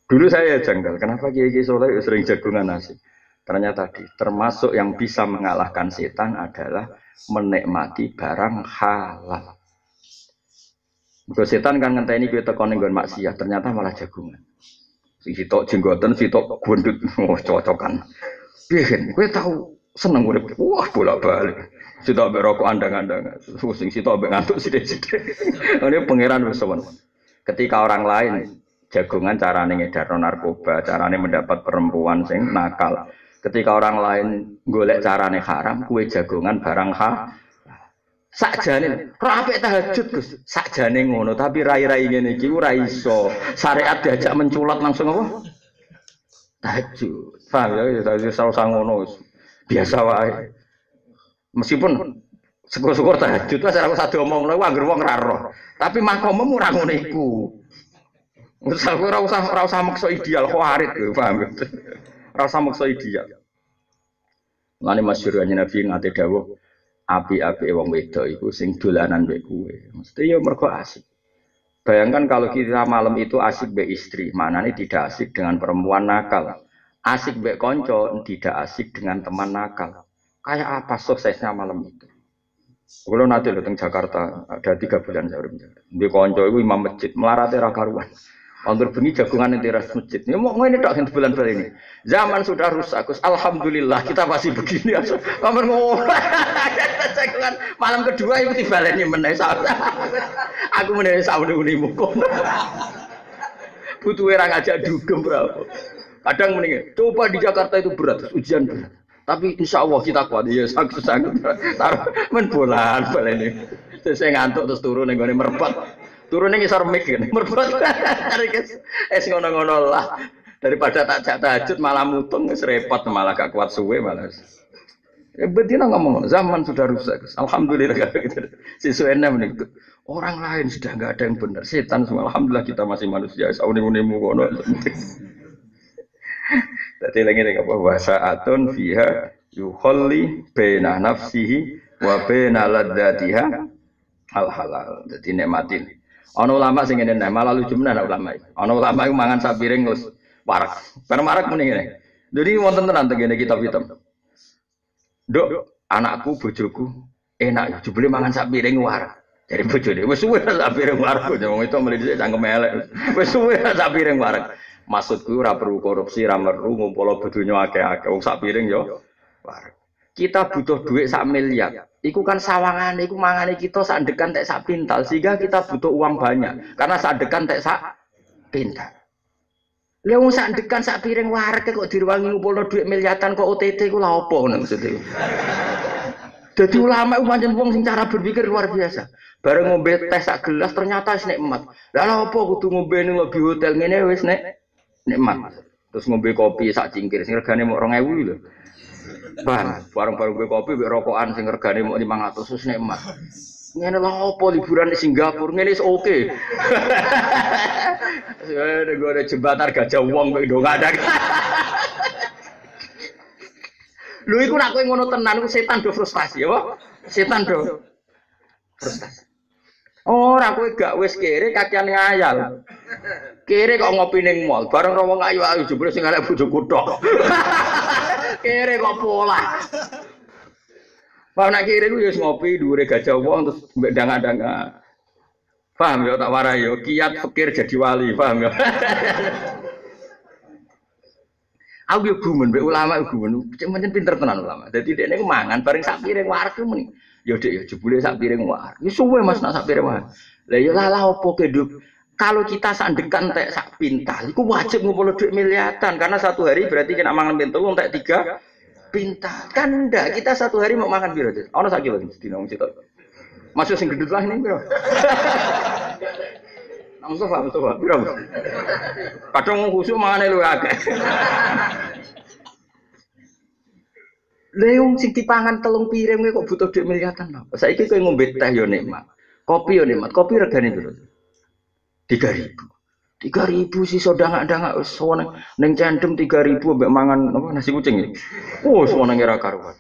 Dulu saya janggal, kenapa kiai soleh sering jagungan nasi? Ternyata tadi termasuk yang bisa mengalahkan setan adalah menikmati barang halal. Kalau setan kan ngenteni kowe teko ning nggon maksiat, ternyata malah jagungan. Sitok jenggoten, sitok gondut, cocokan. Piye kowe tahu seneng urip. Wah, bolak-balik. Sitok ambek rokok andang-andang. Sing sitok ambek ngantuk sithik-sithik. Ini pangeran wis sowan. Ketika orang lain jagongan carane ngedarno narkoba, carane mendapat perempuan sing nakal. Ketika orang lain golek carane haram, kowe jagongan barang halal. Sakjane ora apik tahajud Gus. Sakjane ngono, tapi rai-rai ngene iki ora iso. Syariat diajak menculat langsung apa? Tahajud. Paham ya, tadi usah ngono. Biasa wae. Meskipun syukur-syukur tahajud wis ora usah diomongno anggere wong ra roh. Tapi makommu ora ngono iku. Ora usah maksa ideal khawarit, paham ya? Ora usah maksa ideal. Lan masyhurane Nabi ngate dawuh api-api wong wedok iku sing dolanan mbek kowe. Mesti ya mergo asik. Bayangkan kalau kita malam itu asik mbek istri, manane tidak asik dengan perempuan nakal. Asik mbek kanca, tidak asik dengan teman nakal. Kayak apa suksesnya malam itu? Kalau nanti lo teng Jakarta ada 3 bulan saya udah di kanca iku imam masjid melarate ra karuan. Anggur bengi jagungan di teras masjid. Ini mau ngene tok bulan-bulan ini. Zaman sudah rusak, Gus. Alhamdulillah kita masih begini. Kamu ngomong. Jagungan malam kedua itu dibaleni meneh. Aku meneh saune-unimu kok. Butuh orang ngajak dugem berapa. Kadang mending coba di Jakarta itu berat, ujian berat. Tapi insya Allah kita kuat. Ya sanggup. Taruh men bolan baleni. Saya ngantuk terus turun ning gone merpet. Turunnya ngisor mik kan, merbuat cari es ngono-ngono lah daripada tak tahajud malah mutung repot malah gak kuat suwe malah. Betina ngomong zaman sudah rusak, alhamdulillah gitu. Sisuennya menikut orang lain sudah nggak ada yang benar, setan semua. Alhamdulillah kita masih manusia. Sauni-unimu kono. Tadi lagi nih apa bahasa atun fiha yuholli bena nafsihi wa bena ladatiha al halal. Jadi nikmatin. Ana ulama sing ngene malah lucu menan ulama iki. Ana ulama iku mangan sak piring terus warak. Bar warak muni ngene. Jadi wonten tenan teng ngene kitab hitam. Nduk, anakku bojoku enak jebule mangan sak piring warak. Dari bojone wis suwe sak piring warak. Wong itu mrene dhisik cangkem elek. Wis suwe sak piring warak. Maksudku ora perlu korupsi, ora perlu ngumpul donya akeh-akeh. Wong sak piring yo warak. kita butuh duit 1 miliar. Iku kan sawangan, iku mangane kita sak dekan tek sak pintal, sehingga kita butuh uang banyak. Karena sak dekan tek sak pintal. Lha wong sak dekan sak piring wareg kok diruwangi ngumpulno duit miliatan kok OTT ku lha opo ngono maksudnya. Dadi ulama itu pancen wong sing cara berpikir luar biasa. Bareng ngombe teh sak gelas ternyata wis nikmat. Lah lha opo kudu ngombe ning lobby hotel ngene wis nikmat. Terus ngombe kopi sak cingkir sing regane mok 2000 lho. Bareng-bareng gue kopi, gue rokokan sing regane mau 500 sus nikmat. Ngene lho opo liburan di Singapura ngene wis oke. Gue ada jembatan Gajah Wong kok ndo ada. Lho iku nek kowe ngono tenan ku setan do frustasi apa? Setan do frustasi. Ora kowe gak wis kere kakean ngayal. Kere kok ngopi ning mall, bareng wong ayu-ayu jebule sing arek bojoku tok. Kere kok pola. Pak nak kere ku ya ngopi dhuwure Gajah Wong terus mbek danga-danga. Paham ya tak warai yo kiat fikir jadi wali, paham ya. Aku yo gumen mbek ulama gumen, pancen pinter tenan ulama. Dadi dekne ku mangan bareng sak piring wareg muni. Yo Dik yo jebule sak piring wareg. Wis suwe Mas nak sak piring wareg. Lah yo lalah opo keduk. Kalau kita sandekan tek sak pintal, itu wajib ngumpul duit miliatan karena satu hari berarti kena mangan pintul tek 3 pintal. Kan ndak, kita satu hari mau makan piro? Ono sak kilo dina wong sitok. Masuk sing gedut lah ini piro? Mustafa, piro? Kadang wong khusuk mangane luwih akeh. Lha wong sing dipangan 3 piring kok butuh duit miliatan lho. Saiki kowe ngombe teh yo nikmat. Kopi yo nikmat. Kopi regane piro? 3.000 sih dangak-dangak wis ning cendem 3.000 mbek mangan apa nasi kucing iki. Oh, sono ngira karuan.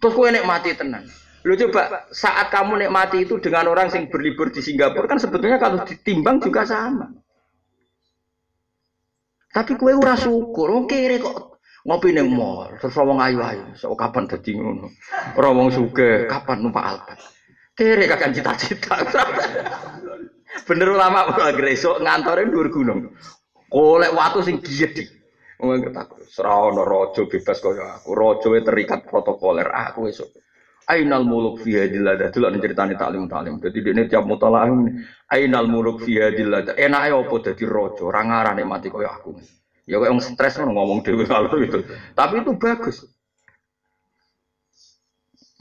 Terus kowe nikmati tenan. Lho coba saat kamu nikmati itu dengan orang sing berlibur di Singapura kan sebetulnya kalau ditimbang juga sama. Tapi kowe ora syukur, wong kere kok ngopi ning mall, terus wong ayu-ayu, sok kapan dadi ngono. Ora wong sugih, kapan numpak Alphard. Kere kakan cita-cita. Bener ulama ora gresok ngantore dhuwur gunung. Golek watu sing giyedi. Wong ketak ora ana raja bebas kaya aku. Raja terikat protokoler aku esuk. Ainal muluk fi hadil ladah. Delok ceritane taklim. Dadi dekne tiap mutalaah ainal muluk fi hadil ladah. Enake opo dadi raja? Ora ngarane mati kaya aku. Ya kok wong stres ngono ngomong dhewe kalau itu. Tapi itu bagus.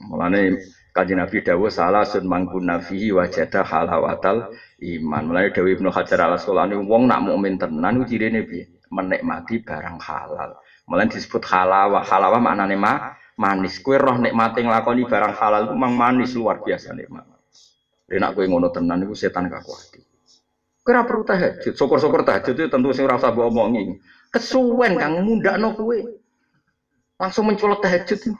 Mulane Kanjeng Nabi dawuh salasun mangkuna fihi wajada halawatal iman. Mulane dawuh Ibnu Hajar Al-Asqalani wong nak mukmin tenan ku cirine piye? Menikmati barang halal. Mulane disebut halawah. Halawah maknane manis. Kowe roh nikmate nglakoni barang halal ku mang manis luar biasa nikmat. Nek kowe ngono tenan iku setan kakuati. Kowe ora perlu tahajud. Syukur-syukur tahajud itu tentu sing ora usah mbok omongi. Kesuwen kang mundakno kowe. Langsung mencolot tahajud.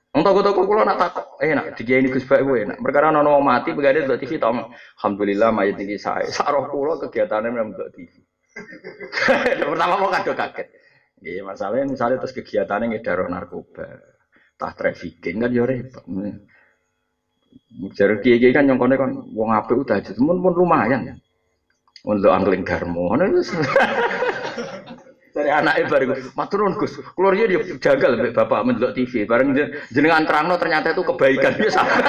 Wong toko-toko kula nak takok, enak dikiai Gus Bak kowe enak. Perkara ana wong mati pegane delok TV tong. Alhamdulillah mayit iki sae. Sak roh kula kegiatane meneng delok TV. Pertama kok kado kaget. Nggih, masalahnya misalnya terus kegiatane ngedar narkoba, tah trafficking kan yo repot. Jare kiai kan nyongkone kan wong apik udah aja pun lumayan ya. Untuk angling garmo ngono wis. Dari anake bariku, matur nuwun Gus. Kula riyen yo jagal mbek bapak mendelok TV, bareng jenengan terangno ternyata itu kebaikan ya sampe.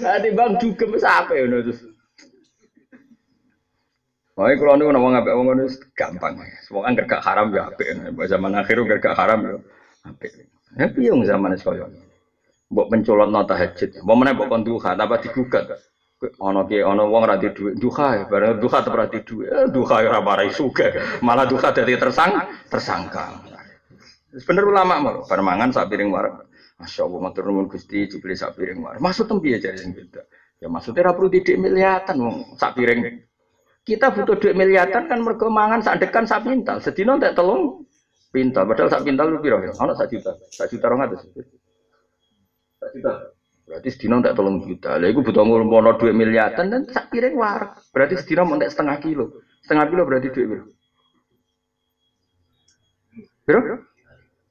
Ati bang dugem sampe ngono terus. Wae kula niku wong apik wong ngono gampang. Wong anggere gak haram ya apik. Zaman akhir gak haram yo apik. Ya piye wong zaman kaya ngono. Mbok pencolotno tahajud. Apa meneh mbok kon duha apa digugat. Ana ki ana wong ra di dhuwit duha bareng duha ora di dhuwit duha ora marai sugih malah duha dadi tersangka wis bener ulama mah bar mangan sak piring wareg masyaallah matur nuwun Gusti jebule sak piring wareg maksud tempiye jare sing beda ya maksudnya ora perlu didik miliatan wong sak piring kita butuh duit miliatan kan mergo mangan sak dekan sak pintal sedina entek 3 pintal padahal sak pintal lu piro ana 1 juta 1 juta 200 1 juta berarti sedina entek 3 juta. Lah iku butuh ngono duit miliatan dan sak piring wareg. Berarti sedina entek setengah kilo. Setengah kilo berarti duit piro? Piro?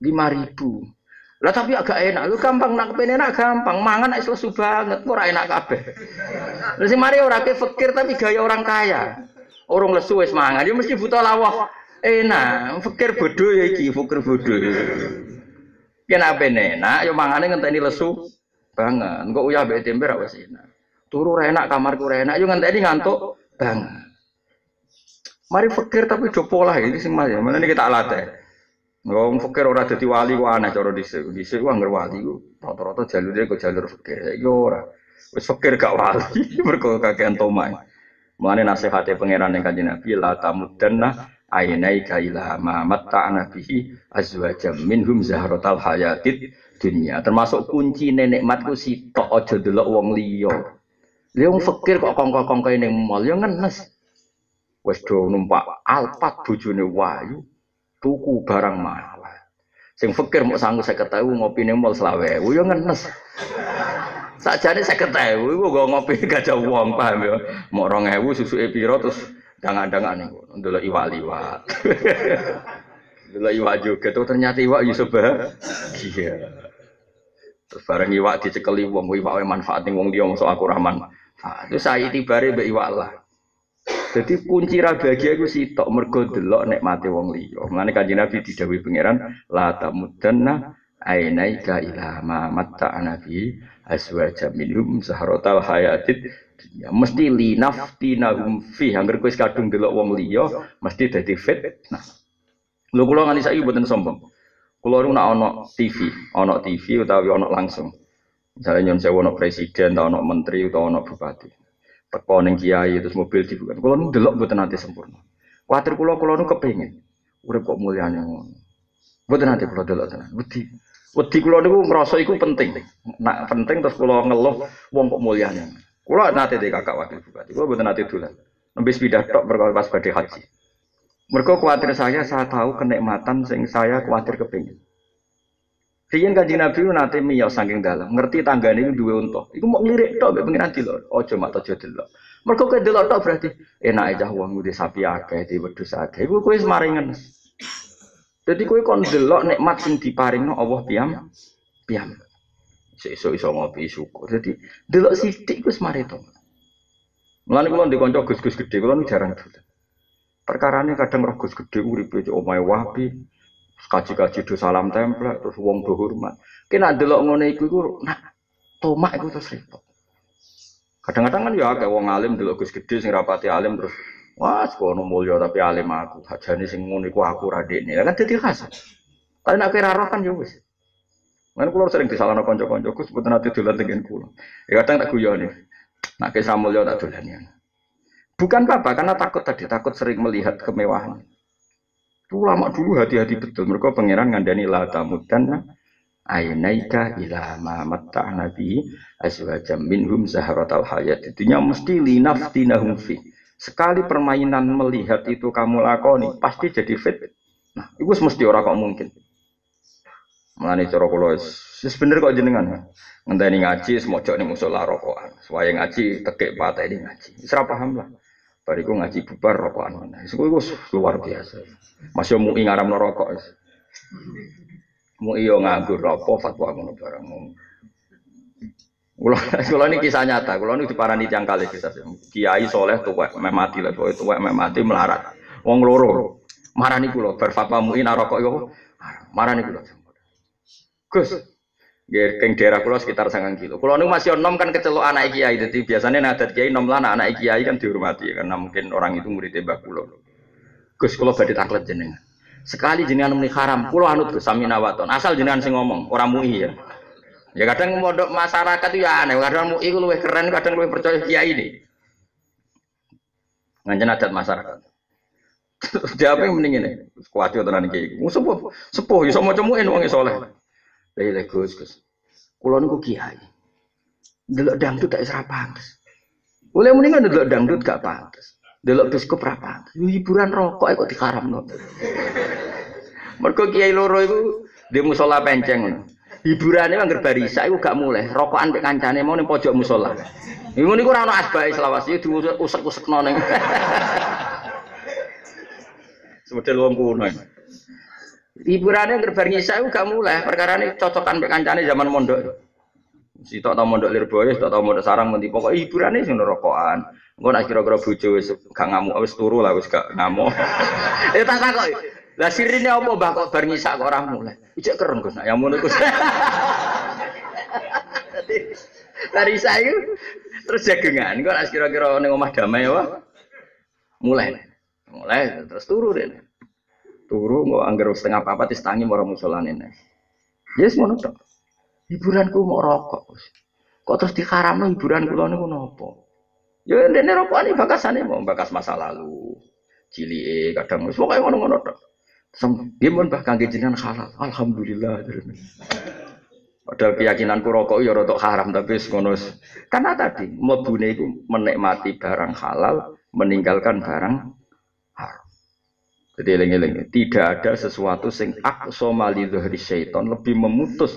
5.000. Lah tapi agak enak. Lu gampang nak kepene enak gampang. Mangan nek lesu banget, ora enak kabeh. Lah sing mari ora ke fakir tapi gaya orang kaya. Orang lesu wis mangan, ya mesti butuh lawah. Enak, fakir bodoh ya iki, fakir bodoh. Kena enak, yo mangane ngenteni lesu banget. Engko uyah mbek tempe ra wis enak. Turu ra enak, kamarku ra enak, yo ngenteni ngantuk banget. Mari fikir tapi do pola ini sing mas. Mana ini kita latih. Wong fikir ora dadi wali ku aneh cara dhisik. Dhisik ku anggere wali ku rata-rata jalure kok jalur fikir. Saiki ora. Wis fikir gak wali mergo kakean tomai. Mulane nasihate pangeran ning Kanjeng Nabi la tamudanna ainaika ila ma matta'na bihi azwajam minhum zahratal hayatid dunya. Termasuk kunci nikmat ku sitok aja delok wong liya. Lha wong fikir kok kongko-kongko ning mall ya ngenes. Wis do numpak Alphard bojone wayu tuku barang mahal. Sing fikir mok sanggup 50.000 ngopi ning mall 20.000 ya ngenes. Sakjane 50.000 iku go ngopi gajah wong paham ya. Mok 2.000 susuke pira terus dangan-dangan niku ndelok iwak liwat. Ndelok iwak juga tuh ternyata iwak iso bahagia. Terus bareng iwak dicekeli wong iwak manfaat ning wong liya mosok aku rahman. Itu saya itibare mbek iwak lah. Jadi kunci ra bahagia iku sitok mergo delok nikmate wong liya. Mulane Kanjeng Nabi didhawuhi pangeran la tamudanna ainaika ila ma matta'na bi azwajam minhum zahratal hayatid dunya. Mesti linaftinahum fi angger kowe kadung delok wong liya mesti dadi fitnah. Lho kula nganti saiki mboten sombong. Kula niku nek ana TV utawi ana langsung. Misalnya nyon sewu ana presiden utawa ana menteri utawa ana bupati. Teko ning kiai terus mobil dibuka. Kula niku delok mboten nate sempurna. Kuwatir kula niku kepengin urip kok mulyane ngono. Mboten nate kula delok tenan. Wedi kula niku ngrasa iku penting. Nak penting terus kula ngeluh wong kok mulyane. Kula nate de kakak wakil bupati. Kula mboten nate dolan. Nembe sepeda tok perkara pas badhe haji. Mergo kuwatir saya tahu kenikmatan sing saya kuwatir kepengin. Riyen Kanjeng Nabi nate miyos saking dalam, ngerti tanggane iku duwe unta. Iku mok nglirik tok mbek pengiran dilok. Aja mak aja delok. Mergo kowe delok tok berarti enake cah wong ngudi sapi akeh, di wedhus akeh. Iku kowe semaringan. Dadi kowe kon delok nikmat sing diparingno Allah piyam. Sesuk iso ngopi syukur. Dadi delok sithik wis marito. Mulane kula ndek kanca gus-gus gedhe kula jarang dolan. Perkarane kadang roh gus gedhe uripe cek omahe wapi. Kaji-kaji do salam template terus wong do hormat. Kena delok ngene iku nak tomak iku terus repot. Kadang-kadang kan ya akeh wong alim delok Gus Gedhe sing rapati alim terus wah sekono mulya tapi alim aku. Hajane sing ngono iku aku ra dekne. Kan dadi khas. Tapi nek kira roh kan ya wis. Kan kula sering disalahno kanca-kanca Gus mboten ate dolan tengen kula. Ya kadang tak guyoni. Nek kisah mulya tak dolani. Bukan apa karena takut sering melihat kemewahan. Ulama dulu hati-hati betul mereka pangeran ngandani la tamudanna ainaika ila ma matta'na bi azwajam minhum zahratal hayat. Itunya mesti linaftinahum fi. Sekali permainan melihat itu kamu lakoni pasti jadi fit. Nah, itu mesti ora kok mungkin. Mulane cara kula wis bener kok jenengan. Ngenteni ngaji semojok ning musala rokokan. Suwaye ngaji tekek pateni ngaji. Wis ora paham lah. Bariku ngaji bubar rokokan mana. Iku luar biasa. Masih mau ngaramno rokok. Mau iyo nganggur rokok fatwa ngono barang. Kula niki kisah nyata. Kula niku diparani tiyang kalih kita. Kiai soleh tuwek meh mati lha tuwek meh mati melarat. Wong loro. Marani kula bar fatwa muin rokok yo. Marani kula. Gus. Nggih keng daerah kula sekitar 9 kilo. Kula niku masih enom kan kecelok anak kiai. Dadi biasane nek adat kiai enom lan anak kiai kan dihormati karena mungkin orang itu murid Mbah kula. Gus kula badhe taklet jenengan. Sekali jenengan muni haram, kula anut Gus sami nawaton. Asal jenengan sing ngomong, ora mui ya. Ya kadang mondok masyarakat itu ya aneh, kadang mui ku luwih keren, kadang luwih percaya kiai ini. Ngancen adat masyarakat. Dia apa yang mending ini? Kuwatir tenan iki. Sepuh iso maca muin wong saleh. Lha Gus. Kula niku kiai. Delok dangdut tak isra pantes. Oleh mendingan delok dangdut gak pantes. Delok biskup ra pantes. Hiburan rokok kok diharamno. Mergo kiai loro iku di musala penceng ngono. Hiburane angger barisa iku gak mulih. Rokokan mek kancane mau ning pojok musala. Ngono niku ora ono asbahe selawase diusek-usekno ning. Semodel wong kuno. Hiburane angger bar nyisa iku gak mulih. Perkarane cocokan mek kancane zaman mondok. Sitok tau mondok Lirboyo, sitok tau mondok sarang menti pokoke hiburane sing rokokan. Engko nek kira-kira bojo wis gak ngamuk wis turu lah wis gak ngamuk. Tak takoki. Lah sirine apa Mbah kok bar ngisak kok ora mulai. Ijek keren Gus, nak yang ngono Gus. Dari saya terus jagengan kok nek kira-kira ning omah damai apa? Mulai terus turu deh. Turu kok anggar setengah papat wis tangi marang musolane. Yes ngono tok. Hiburanku mau rokok. Kok terus diharamno hiburan kula niku napa? Ya ndene rokokane bakasane mau bakas masa lalu. Cilike kadang wis pokoke ngono-ngono tok. Sempun bah kangge jenengan halal. Alhamdulillah. Padahal keyakinanku rokok ya rada haram tapi wis ngono. Karena tadi mlebune iku menikmati barang halal, meninggalkan barang haram. Jadi eling-eling, tidak ada sesuatu sing aqsa malidhari syaitan lebih memutus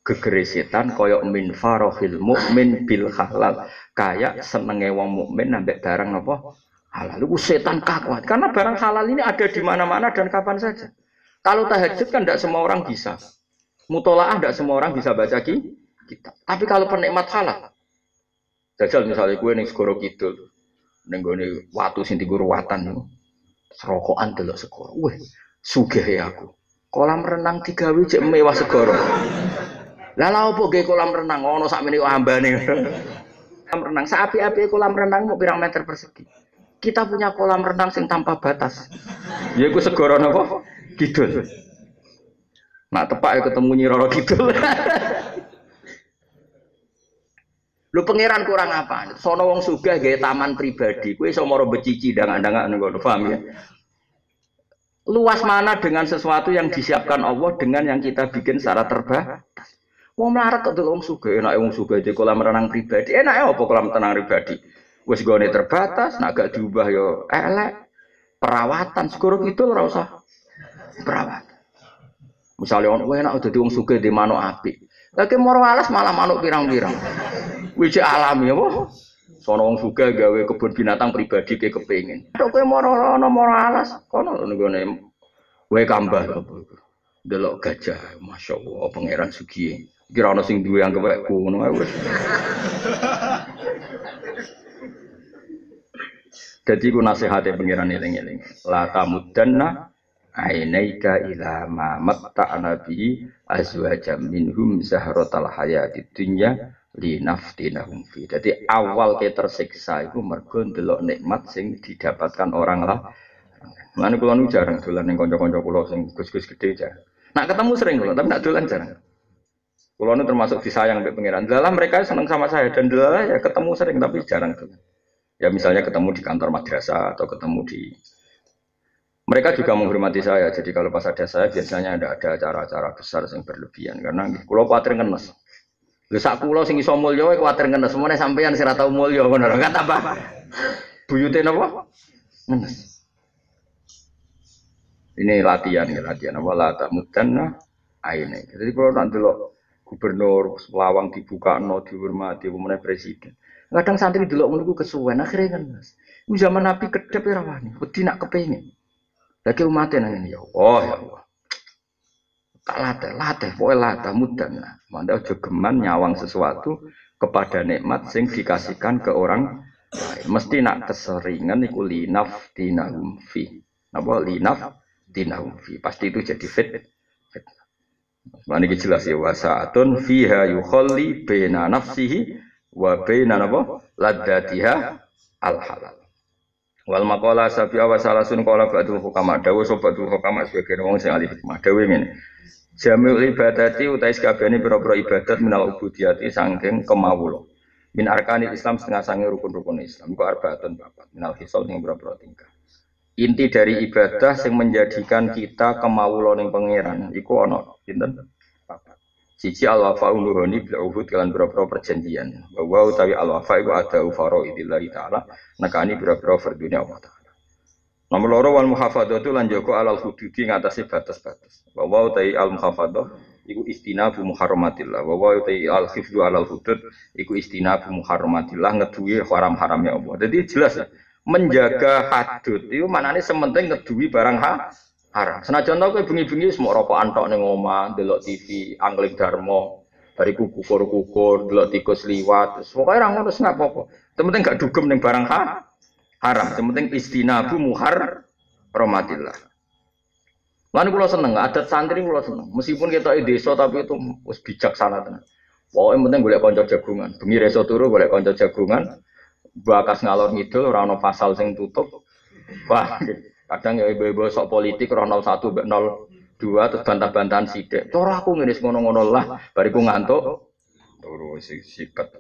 gegere setan kaya min farahil mukmin bil halal. Kayak senenge wong mukmin nambah barang napa? Halal. Itu setan kakuat. Karena barang halal ini ada di mana-mana dan kapan saja. Kalau tahajud kan tidak semua orang bisa. Mutolaah tidak semua orang bisa baca kitab. Tapi kalau penikmat halal, jajal misalnya gue ning segoro kidul, ning gone watu sing dienggo ruwatan niku. Serokokan delok segoro. Weh, sugih aku. Kolam renang digawe jek mewah segoro. Lah lha opo ge kolam renang ono sakmene kok ambane. Kolam renang sapi-api kolam renang mau pirang meter persegi. Kita punya kolam renang sing tanpa batas. Ya iku segoro napa? Kidul. Nak tepak ya ketemu Nyi Roro Kidul. Lu pangeran kurang apa? Sono wong sugih gawe taman pribadi. Kowe iso maro becici dangan-dangan ngono, paham ya? Luas mana dengan sesuatu yang disiapkan Allah dengan yang kita bikin secara terbatas. Wong melarat kok wong sugih, enake wong sugih di kolam renang pribadi. Enake apa kolam renang pribadi? Wis gone terbatas, nek gak diubah yo elek. Perawatan segoro itu ora usah perawatan. Misalnya ono enak dadi wong sugih di manuk apik. Lagi moro alas malah manuk pirang-pirang. Wiji alami apa? Sono wong sugih gawe kebun binatang pribadi ke kepengin. Tok kowe moro alas kono nggone wae kambah apa. Delok gajah, masyaallah pangeran sugih. Kira ana sing duwe anggap ngono ae wis. Dadi ku nasihate pangeran eling-eling. La tamudanna ainaika ila ma matta'na bi azwajam minhum zahratal hayatid dunya linaftinahum fi. Jadi awal ke tersiksa itu mergo ndelok nikmat sing didapatkan orang lah. Mulane kula nu jarang dolan ning kanca-kanca kula sing gus-gus gedhe jarang. Nak ketemu sering kula, tapi nak dolan jarang. Kula nu termasuk disayang mbek pangeran. Dalam mereka seneng sama saya dan dalam ya ketemu sering tapi jarang dolan. Ya misalnya ketemu di kantor madrasah atau ketemu di mereka juga menghormati saya. Jadi kalau pas ada saya biasanya ada acara-acara besar yang berlebihan karena kula kuwatir ngenes. Lha sak kula sing iso mulya wae kuwatir ngenes. Semene sampeyan sing ora tau mulya ngono lho. Kan tambah buyute napa? Ngenes. Ini latihan apa lata mudanna aine. Jadi kalau nanti lo gubernur lawang dibukakno dihormati pemenang presiden. Kadang santri delok ngono ku kesuwen akhire ngenes. Ku zaman Nabi kedep ora wani, wedi nak kepengin. Lagi umatnya nanya ya Allah, tak latih, pokoknya latih mudah. Manda jogeman nyawang sesuatu kepada nikmat sing dikasihkan ke orang lain. Mesti nak keseringan iku linaf dinahum fi. Napa linaf dinahum fi. Pasti itu jadi fit. Mana iki jelas ya wasaatun fiha yukhalli baina nafsihi wa baina napa ladatiha al halal. Wal maqala sabi'a wa salasun qala ba'dul hukama dawu sobatul hukama sebagai wong sing ahli hikmah dawu ngene. Jami'ul ibadati utai sakabehane pira-pira ibadat minal ubudiyati saking kemawula. Min arkanil Islam setengah sange rukun-rukun Islam iku arbaatun papat minal hisal sing pira-pira tingkah. Inti dari ibadah sing menjadikan kita kemawula ning pangeran iku ana pinten? Papat. Siji al-wafa'u nuhoni bil uhud kelan pira-pira perjanjian. Wa utawi al-wafa' iku ada fara'idillahi ta'ala nekani pira-pira fardune Allah Ta'ala. Nomor loro wal muhafadzatu lan jaga alal hududi ngatasi batas-batas. Wa utawi al-muhafadzah iku istinabu muharramatillah. Wa utawi al-hifdzu alal hudud iku istinabu muharramatillah ngeduwi haram-harame Allah. Jadi jelas ya, menjaga hadud itu maknane sementing ngeduwi barang haram. Senajan tau kowe bengi-bengi wis mok rokokan tok ning omah, ndelok TV, angling dharma, bariku kukur-kukur, ndelok tikus liwat. Pokoke ora ngono sak apa-apa. Penting gak dugem ning barang haram. Penting istinabu muharramatillah. Lan kula seneng, adat santri kula seneng. Meskipun kita desa tapi itu wis bijaksana tenan. Pokoke penting golek kanca jagungan. Bengi reso turu golek kanca jagungan. Bakas ngalor ngidul ora ana pasal sing tutup. Wah, kadang ya ibu-ibu sok politik ora 01 mbek 02 terus bantah-bantahan sithik. Cara aku ngene ngono-ngono lah, bariku ngantuk turu sikat.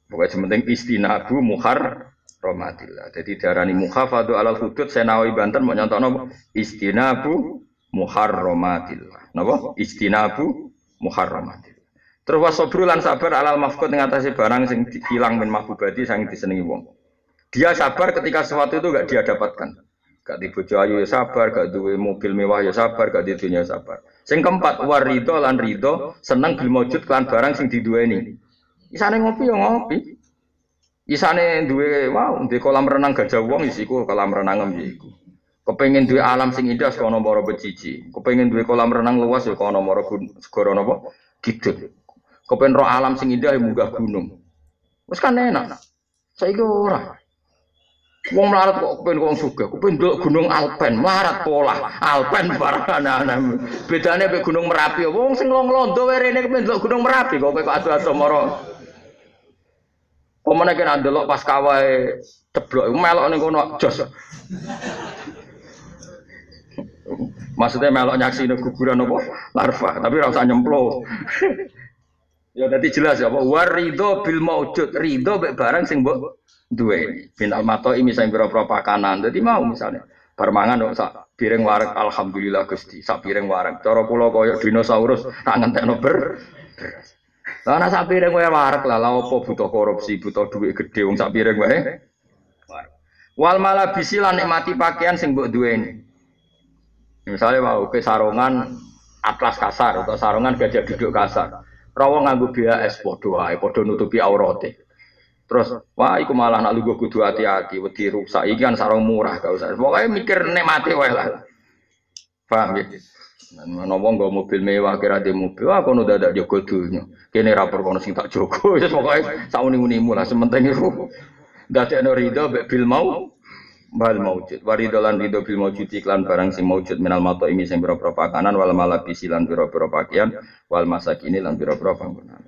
Pokoke sementing istinabu muhar romatillah. Jadi darani muhafadhu alal hudud Senawi Banten mau nyontokno istinabu muharramatillah. Napa? Istinabu muharramatillah. Terus wasobrul lan sabar alal mafqud ngatasi barang sing hilang min mahbubati sing disenengi wong. Dia sabar ketika sesuatu itu enggak dia dapatkan. Gak di bojo ayu ya sabar, gak duwe mobil mewah ya sabar, gak di dunya sabar. Sing keempat warido lan rido seneng bil maujud kan barang sing diduweni. Isane ngopi ya ngopi. Isane duwe duwe kolam renang gajah wong isiku kolam renang iku. Kepengin duwe alam sing indah kono mara beciji. Kepengin duwe kolam renang luas ya kono mara segara napa? Kidul. Kepengin ro alam sing indah ya munggah gunung. Wis kan enak. Saiki ora. Wong melarat kok kepengin wong sugih, kepengin ndelok gunung Alpen, melarat pola. Alpen barang ana-ana. Bedane mek gunung Merapi. Wong sing londo wae rene kepengin ndelok gunung Merapi kok adu-adu mara. Pemene kena ndelok pas kawae ceblok melok ning kono jos. Maksudnya melok nyaksine guguran apa? Larva, tapi ora usah nyemplo. Ya dadi jelas ya apa warido bil maujud, rido mek barang sing mbok duwe. Bin almato ini sing pira-pira pakanan. Dadi mau misalnya bar mangan kok sak piring wareg alhamdulillah Gusti, sak piring wareg. Cara kula koyo dinosaurus tak ngentekno beras. Lah ana sak piring wae wareg lah opo butuh korupsi, butuh duit gede wong sak piring wae. Wal malabisi lan nikmati pakaian sing mbok duweni. Misalnya mau ke sarungan atlas kasar atau sarungan gajah duduk kasar. Rawa nganggo BAS padha nutupi aurate. Terus wah iku malah nak lugu kudu hati-hati wedi rusak. Iki kan sarung murah gak usah. Pokoke mikir nikmati wae lah. Paham ya? Ana wong nggo mobil mewah kira de mobil, wah kono dadak jaga dunya. Kene rapor kono sing tak jaga. Wis pokoke sauni-unimu lah sementing iku. Dadekno rido bil mau bal maujud. Warido lan rido bil maujud iklan barang sing maujud minal mato ini sing pira-pira pakanan wal malabisi lan pira-pira pakaian wal masakini lan pira-pira panggonan.